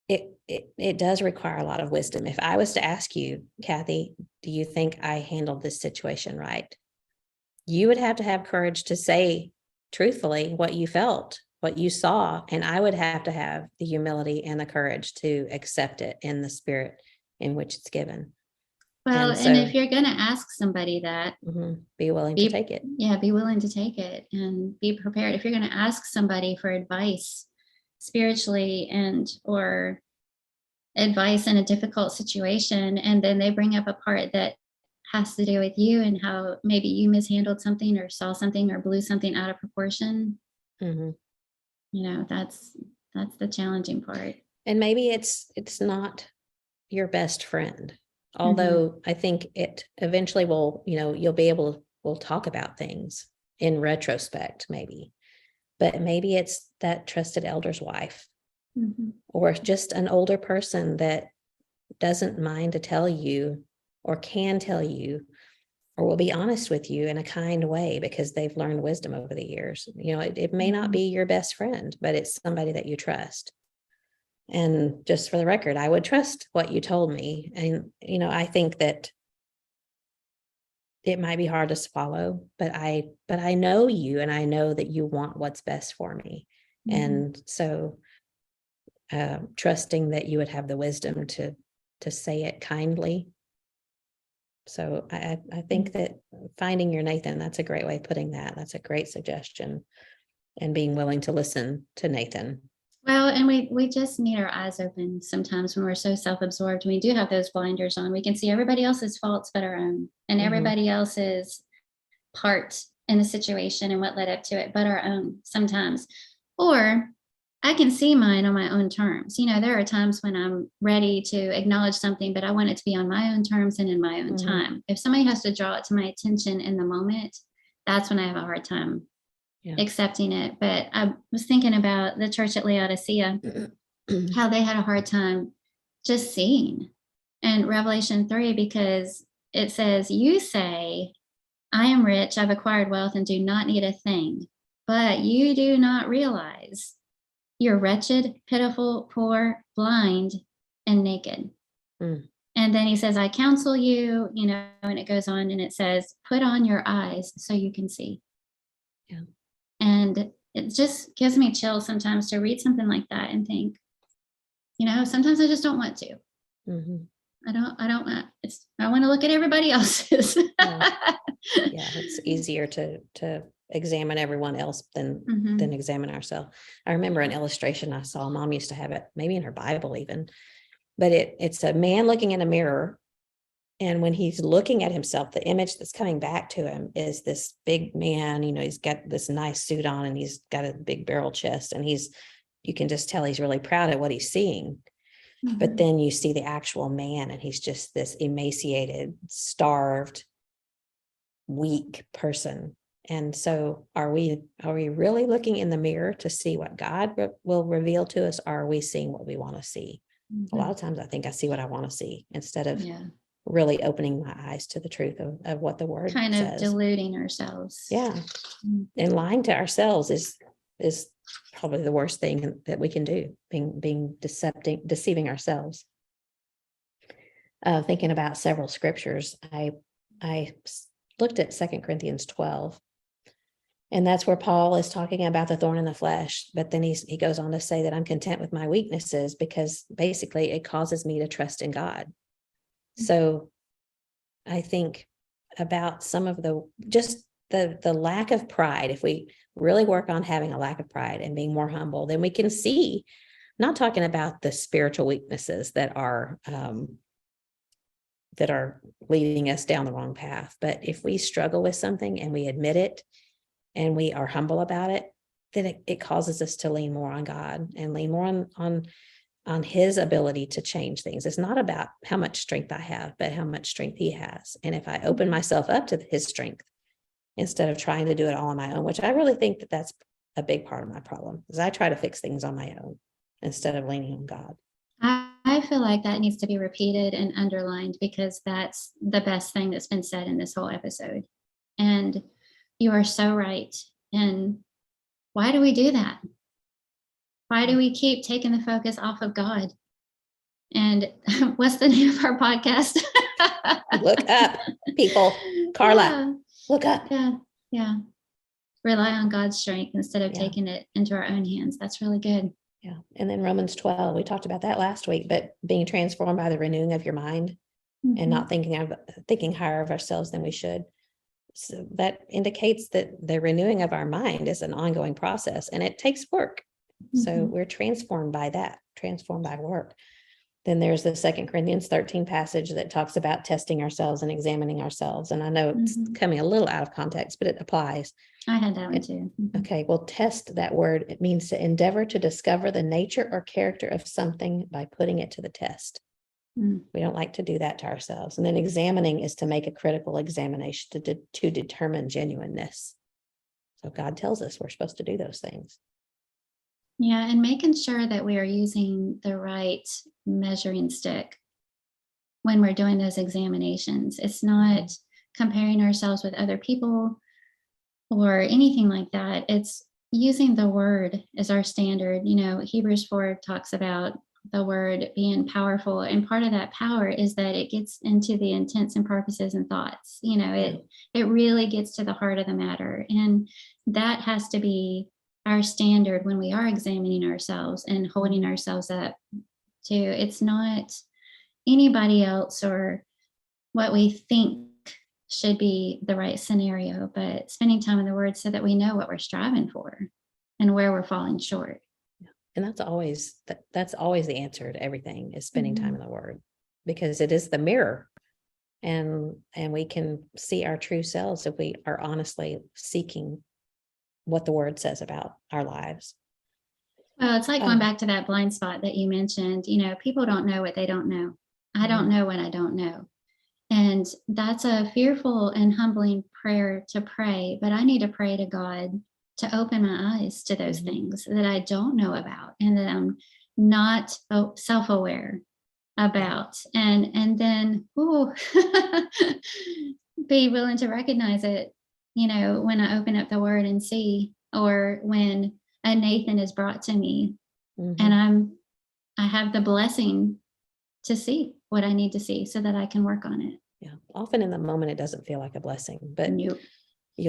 it does require a lot of wisdom. If I was to ask you, Kathy, do you think I handled this situation right? You would have to have courage to say truthfully what you felt, what you saw, and I would have to have the humility and the courage to accept it in the spirit in which it's given. Well, and if you're going to ask somebody that, be willing to take it. Yeah, be willing to take it and be prepared. If you're going to ask somebody for advice spiritually or advice in a difficult situation, and then they bring up a part that has to do with you and how maybe you mishandled something or saw something or blew something out of proportion, Mhm. that's the challenging part. And maybe it's not your best friend, Mm-hmm. although I think it eventually will, you'll be able, we'll talk about things in retrospect, maybe, but maybe it's that trusted elder's wife, Mm-hmm. or just an older person that doesn't mind to tell you, or can tell you, or will be honest with you in a kind way because they've learned wisdom over the years. It may not be your best friend, but it's somebody that you trust. And just for the record, I would trust what you told me. And, I think that it might be hard to swallow, but I know you, and I know that you want what's best for me. Mm-hmm. And so trusting that you would have the wisdom to say it kindly. So I think that finding your Nathan, that's a great way of putting that. That's a great suggestion. And being willing to listen to Nathan. Well, and we just need our eyes open sometimes when we're so self-absorbed. We do have those blinders on. We can see everybody else's faults but our own, and everybody else's part in the situation and what led up to it but our own sometimes. Or I can see mine on my own terms. There are times when I'm ready to acknowledge something, but I want it to be on my own terms and in my own time. If somebody has to draw it to my attention in the moment, that's when I have a hard time accepting it. But I was thinking about the church at Laodicea, how they had a hard time just seeing in Revelation 3, because it says, you say, I am rich, I've acquired wealth and do not need a thing, but you do not realize you're wretched, pitiful, poor, blind, and naked. And then he says, I counsel you, and it goes on and it says, put on your eyes so you can see. Yeah. And it just gives me chills sometimes to read something like that and think, sometimes I just don't want to. Mm-hmm. I want to look at everybody else's. Yeah, it's easier to examine everyone else than examine ourselves. I remember an illustration I saw. Mom used to have it, maybe in her Bible even, but it's a man looking in a mirror. And when he's looking at himself, the image that's coming back to him is this big man. He's got this nice suit on and he's got a big barrel chest, and you can just tell he's really proud of what he's seeing. But then you see the actual man, and he's just this emaciated, starved, weak person. And so are we really looking in the mirror to see what God will reveal to us? Or are we seeing what we want to see? A lot of times I think I see what I want to see instead of really opening my eyes to the truth of what the word kind says. of deluding ourselves. Yeah. And lying to ourselves is probably the worst thing that we can do, being deceiving ourselves. Thinking about several scriptures, I looked at 2 Corinthians 12, and that's where Paul is talking about the thorn in the flesh. But then he goes on to say that I'm content with my weaknesses, because basically it causes me to trust in God. So I think about some of the lack of pride. If we really work on having a lack of pride and being more humble, then we can see, not talking about the spiritual weaknesses that are leading us down the wrong path. But if we struggle with something and we admit it and we are humble about it, then it causes us to lean more on God and lean more on his ability to change things. It's not about how much strength I have, but how much strength he has. And if I open myself up to his strength instead of trying to do it all on my own, which I really think that that's a big part of my problem, is I try to fix things on my own instead of leaning on God. I feel like that needs to be repeated and underlined, because that's the best thing that's been said in this whole episode. And you are so right. And why do we do that? Why do we keep taking the focus off of God? And what's the name of our podcast? Look up, people. Carla, look up. Yeah. Rely on God's strength instead of taking it into our own hands. That's really good. Yeah. And then Romans 12, we talked about that last week, but being transformed by the renewing of your mind and not thinking higher of ourselves than we should. So that indicates that the renewing of our mind is an ongoing process, and it takes work. So we're transformed by that, transformed by work. Then there's the 2 Corinthians 13 passage that talks about testing ourselves and examining ourselves. And I know it's coming a little out of context, but it applies. I had that one too. Okay, well, test, that word, it means to endeavor to discover the nature or character of something by putting it to the test. We don't like to do that to ourselves. And then examining is to make a critical examination to determine genuineness. So God tells us we're supposed to do those things. Yeah, and making sure that we are using the right measuring stick when we're doing those examinations. It's not comparing ourselves with other people or anything like that. It's using the word as our standard. You know, Hebrews 4 talks about the word being powerful, and part of that power is that it gets into the intents and purposes and thoughts. You know, it really gets to the heart of the matter, and that has to be our standard when we are examining ourselves and holding ourselves up to. It's not anybody else or what we think should be the right scenario, but spending time in the word so that we know what we're striving for and where we're falling short. And that's always the answer to everything, is spending time in the word, because it is the mirror, and we can see our true selves if we are honestly seeking what the word says about our lives. Well, it's like going back to that blind spot that you mentioned. You know, people don't know what they don't know. I don't know what I don't know. And that's a fearful and humbling prayer to pray, but I need to pray to God to open my eyes to those things that I don't know about and that I'm not self-aware about. And then be willing to recognize it, you know, when I open up the word and see, or when a Nathan is brought to me and I have the blessing to see what I need to see so that I can work on it. Yeah. Often in the moment, it doesn't feel like a blessing, but you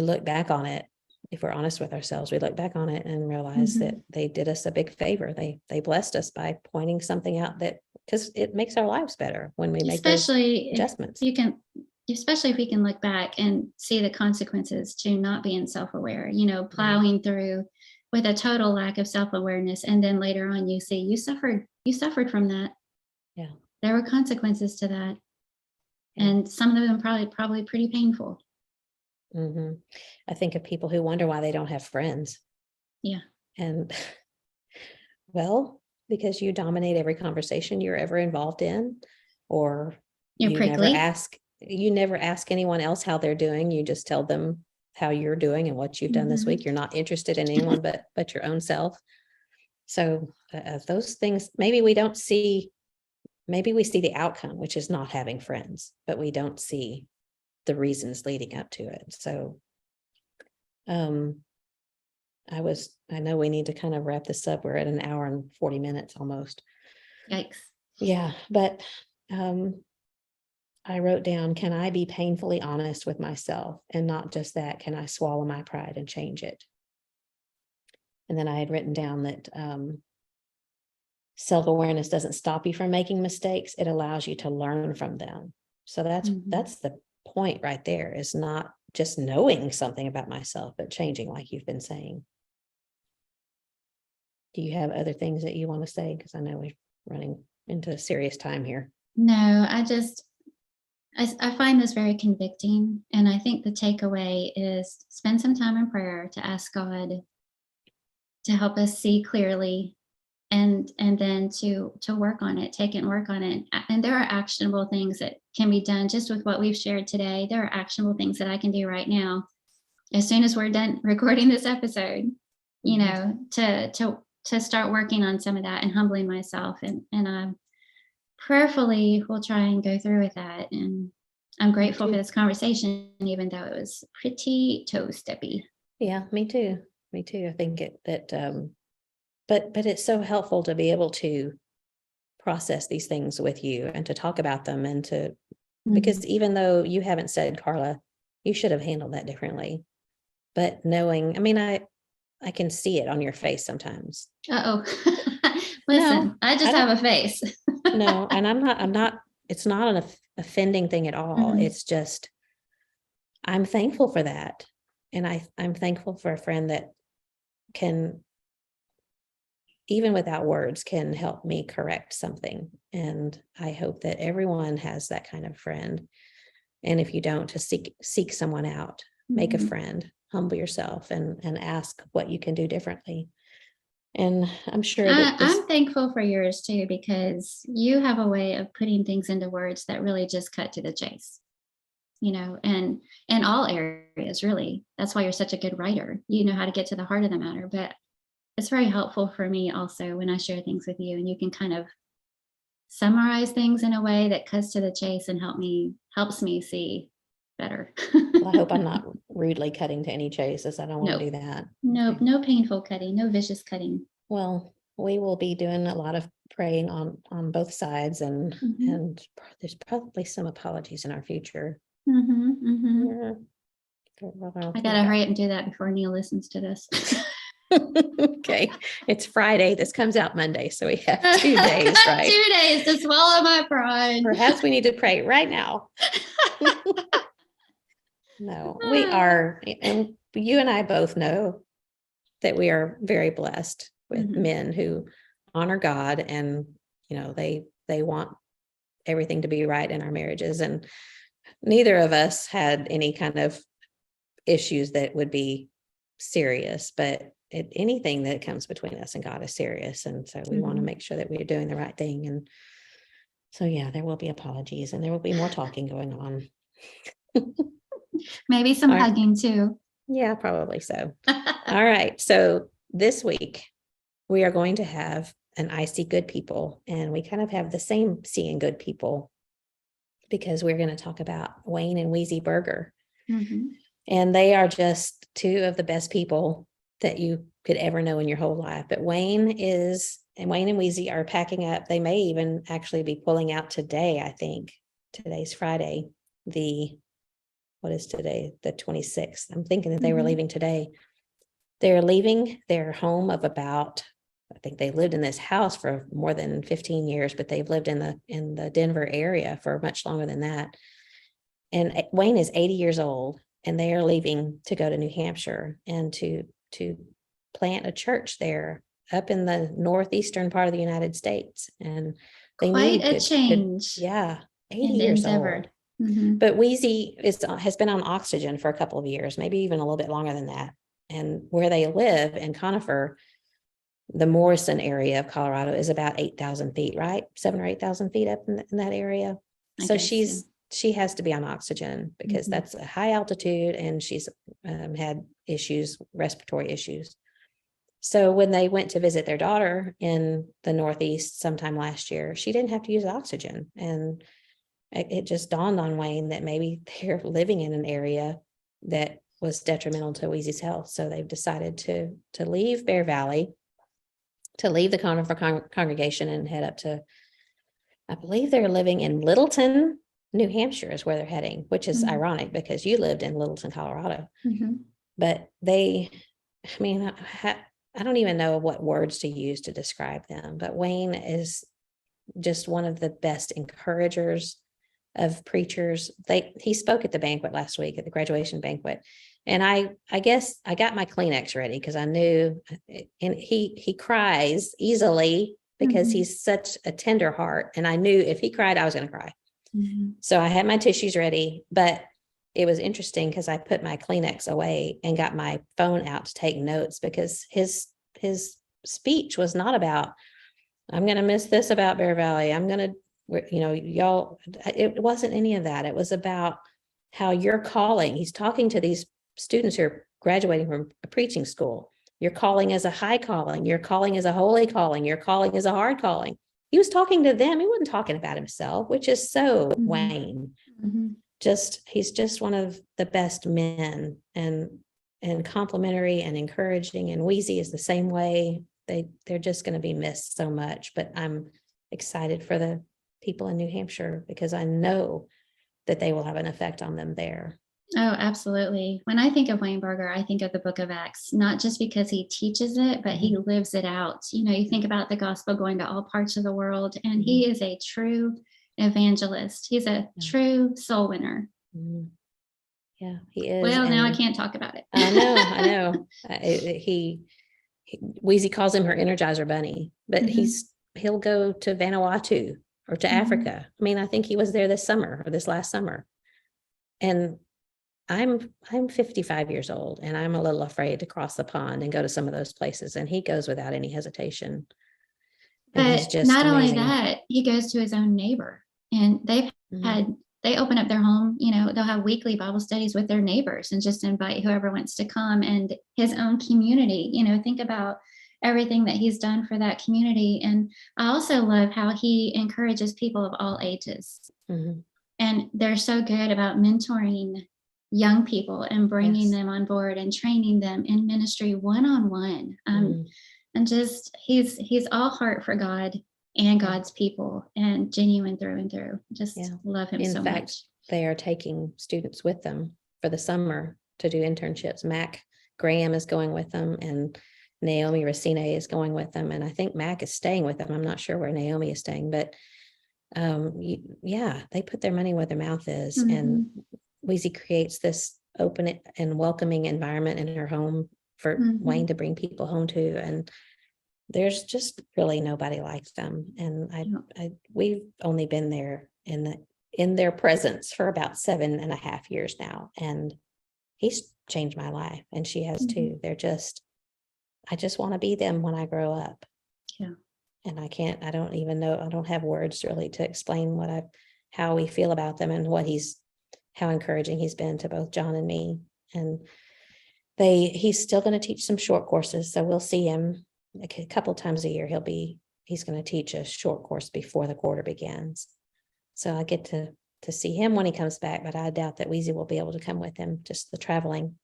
look back on it. If we're honest with ourselves, we look back on it and realize that they did us a big favor. They blessed us by pointing something out, that because it makes our lives better when we make those adjustments. Especially if we can look back and see the consequences to not being self-aware, you know, plowing through with a total lack of self-awareness. And then later on you see you suffered from that. Yeah. There were consequences to that. Yeah. And some of them probably pretty painful. I think of people who wonder why they don't have friends. Yeah. And well, because you dominate every conversation you're ever involved in, or you're prickly. You never ask anyone else how they're doing. You just tell them how you're doing and what you've done this week. You're not interested in anyone but your own self. So those things, maybe we see the outcome, which is not having friends, but we don't see the reasons leading up to it. So I know we need to kind of wrap this up. We're at an hour and 40 minutes almost. Yikes. Yeah, but I wrote down, can I be painfully honest with myself? And not just that, can I swallow my pride and change it? And then I had written down that self-awareness doesn't stop you from making mistakes. It allows you to learn from them. So that's the point right there, is not just knowing something about myself, but changing, like you've been saying. Do you have other things that you want to say? Because I know we're running into a serious time here. No, I find this very convicting. And I think the takeaway is spend some time in prayer to ask God to help us see clearly, and then to work on it, take it and work on it. And there are actionable things that can be done just with what we've shared today. There are actionable things that I can do right now, as soon as we're done recording this episode, you know, to start working on some of that and humbling myself. And prayerfully will try and go through with that. And I'm grateful for this conversation, even though it was pretty toe-steppy. Yeah, me too. I think but it's so helpful to be able to process these things with you and to talk about them, and to, because even though you haven't said, Carla, you should have handled that differently, but knowing, I mean, I can see it on your face sometimes. Listen, no, I just have a face. No, and I'm not, it's not an offending thing at all. It's just, I'm thankful for that. And I'm thankful for a friend that can even without words, can help me correct something. And I hope that everyone has that kind of friend. And if you don't, to seek someone out, make a friend, humble yourself, and ask what you can do differently. And I'm sure that I'm thankful for yours too, because you have a way of putting things into words that really just cut to the chase, and in all areas, really. That's why you're such a good writer. You know how to get to the heart of the matter. But it's very helpful for me also when I share things with you, and you can kind of summarize things in a way that cuts to the chase and helps me see better. I hope I'm not rudely cutting to any chases. I don't want to do that. Nope, Okay. no painful cutting, no vicious cutting. Well, we will be doing a lot of praying on both sides, and there's probably some apologies in our future. I gotta hurry up and do that before Neil listens to this. Okay, it's Friday. This comes out Monday, so we have 2 days, right? 2 days to swallow my pride. Perhaps we need to pray right now. No, we are, and you and I both know that we are very blessed with men who honor God, and they want everything to be right in our marriages. And neither of us had any kind of issues that would be serious, but anything that comes between us and God is serious. And so we want to make sure that we're doing the right thing. And so, yeah, there will be apologies, and there will be more talking going on. Maybe some hugging too. Yeah, probably so. All right. So this week we are going to have an I See Good People, and we kind of have the same seeing good people, because we're going to talk about Wayne and Wheezy Berger. And they are just 2 of the best people that you could ever know in your whole life. But Wayne and Wheezy are packing up. They may even actually be pulling out today. I think today's Friday. What is today? The 26th. I'm thinking that they were leaving today. They're leaving their home of about, I think they lived in this house for more than 15 years, but they've lived in the Denver area for much longer than that. And Wayne is 80 years old, and they are leaving to go to New Hampshire and to plant a church there up in the northeastern part of the United States. And they quite a change. 80 years old. But Wheezy has been on oxygen for a couple of years, maybe even a little bit longer than that. And where they live in Conifer, the Morrison area of Colorado, is about 8,000 feet, right? 7,000 or 8,000 feet up in that area. So she has to be on oxygen, because that's a high altitude, and she's had respiratory issues. So when they went to visit their daughter in the Northeast sometime last year, she didn't have to use oxygen. And it just dawned on Wayne that maybe they're living in an area that was detrimental to Wheezy's health. So they've decided to leave Bear Valley, to leave the Conifer congregation, and head up to, I believe they're living in Littleton, New Hampshire is where they're heading, which is ironic because you lived in Littleton, Colorado. But I don't even know what words to use to describe them, but Wayne is just one of the best encouragers of preachers. He spoke at the banquet last week, at the graduation banquet, and I guess I got my Kleenex ready, because I knew, and he cries easily because he's such a tender heart, and I knew if he cried, I was going to cry. So I had my tissues ready, but it was interesting because I put my Kleenex away and got my phone out to take notes, because his speech was not about, I'm going to miss this about Bear Valley, I'm going to, y'all, it wasn't any of that. It was about how your calling. He's talking to these students who are graduating from a preaching school. Your calling is a high calling. Your calling is a holy calling. Your calling is a hard calling. He was talking to them. He wasn't talking about himself, which is so Wayne. He's just one of the best men, and complimentary and encouraging. And Wheezy is the same way. They're just going to be missed so much. But I'm excited for the people in New Hampshire, because I know that they will have an effect on them there. Oh, absolutely. When I think of Wayne Berger, I think of the book of Acts, not just because he teaches it, but he lives it out. You think about the gospel going to all parts of the world, and he is a true evangelist. He's a true soul winner. Yeah, he is. Well, now I can't talk about it. I know. Wheezy calls him her Energizer Bunny, but Mhm. he'll go to Vanuatu or to Mhm. Africa. I mean, I think he was there this summer or this last summer. And I'm 55 years old, and I'm a little afraid to cross the pond and go to some of those places. And he goes without any hesitation. And he's But just not only amazing. that, he goes to his own neighbor, and Mhm. they open up their home, they'll have weekly Bible studies with their neighbors and just invite whoever wants to come, and his own community, think about everything that he's done for that community. And I also love how he encourages people of all ages. Mhm. And they're so good about mentoring young people and bringing Yes. them on board and training them in ministry one-on-one. Mhm. And just he's all heart for God and Yeah. God's people, and genuine through and through. Just Yeah. love him In so fact, much. they are taking students with them for the summer to do internships. Mac Graham is going with them, and Naomi Racine is going with them. And I think Mac is staying with them. I'm not sure where Naomi is staying, but yeah, they put their money where their mouth is. And Mhm. Weezy creates this open and welcoming environment in her home for Wayne Mhm. to bring people home to. And there's just really nobody like them. And we've only been there in their presence for about 7.5 years now. And he's changed my life, and she has Mhm. too. I just want to be them when I grow up. Yeah. And I don't even know, I don't have words really to explain how we feel about them, and how encouraging he's been to both John and me. And he's still going to teach some short courses. So we'll see him a couple times a year. He's going to teach a short course before the quarter begins. So I get to see him when he comes back, but I doubt that Weezy will be able to come with him, just the traveling.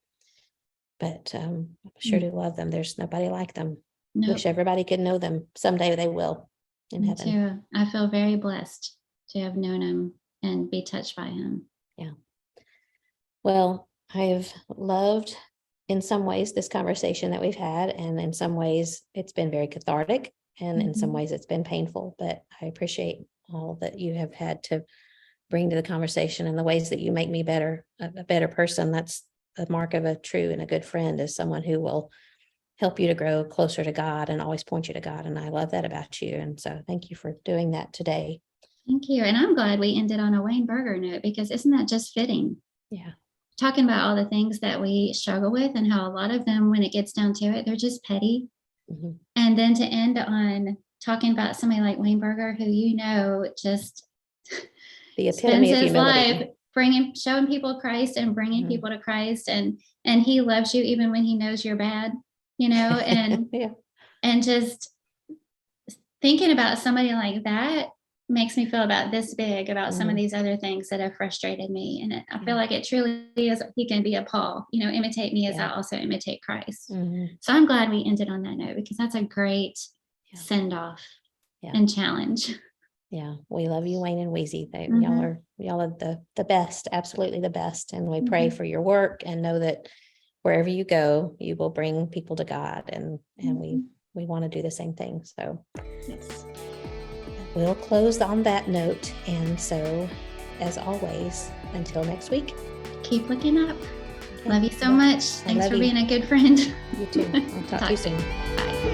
But I sure do love them. There's nobody like them. Nope. Wish everybody could know them. Someday they will in Me heaven. too. I feel very blessed to have known him and be touched by him. Yeah. Well, I've loved in some ways this conversation that we've had, and in some ways it's been very cathartic, and in some Mhm. ways it's been painful, but I appreciate all that you have had to bring to the conversation, and the ways that you make me a better person. That's the mark of a true and a good friend, is someone who will help you to grow closer to God and always point you to God. And I love that about you. And so thank you for doing that today. Thank you. And I'm glad we ended on a Wayne Berger note, because isn't that just fitting? Yeah. Talking about all the things that we struggle with, and how a lot of them, when it gets down to it, they're just petty. Mhm. And then to end on talking about somebody like Wayne Berger, who just The spends epitome of his life humility. showing people Christ and bringing Mhm. people to Christ, and he loves you even when he knows you're bad, and Yeah. and just thinking about somebody like that makes me feel about this big about some of Mhm. these other things that have frustrated me. And I Yeah. feel like it truly is, he can be a Paul, imitate me as I Yeah. also imitate Christ. Mhm. So I'm glad we ended on that note, because that's a great Yeah. send off Yeah. and challenge. Yeah. We love you, Wayne and Weezy. Mhm. Y'all are the best, absolutely the best. And we pray Mhm. for your work, and know that wherever you go, you will bring people to God. And Mhm. we want to do the same thing. So Yes. we'll close on that note. And so, as always, until next week. Keep looking up. Okay. Love you so Yeah. much. I Thanks love for you. being a good friend. You too. I'll talk to you soon. Bye.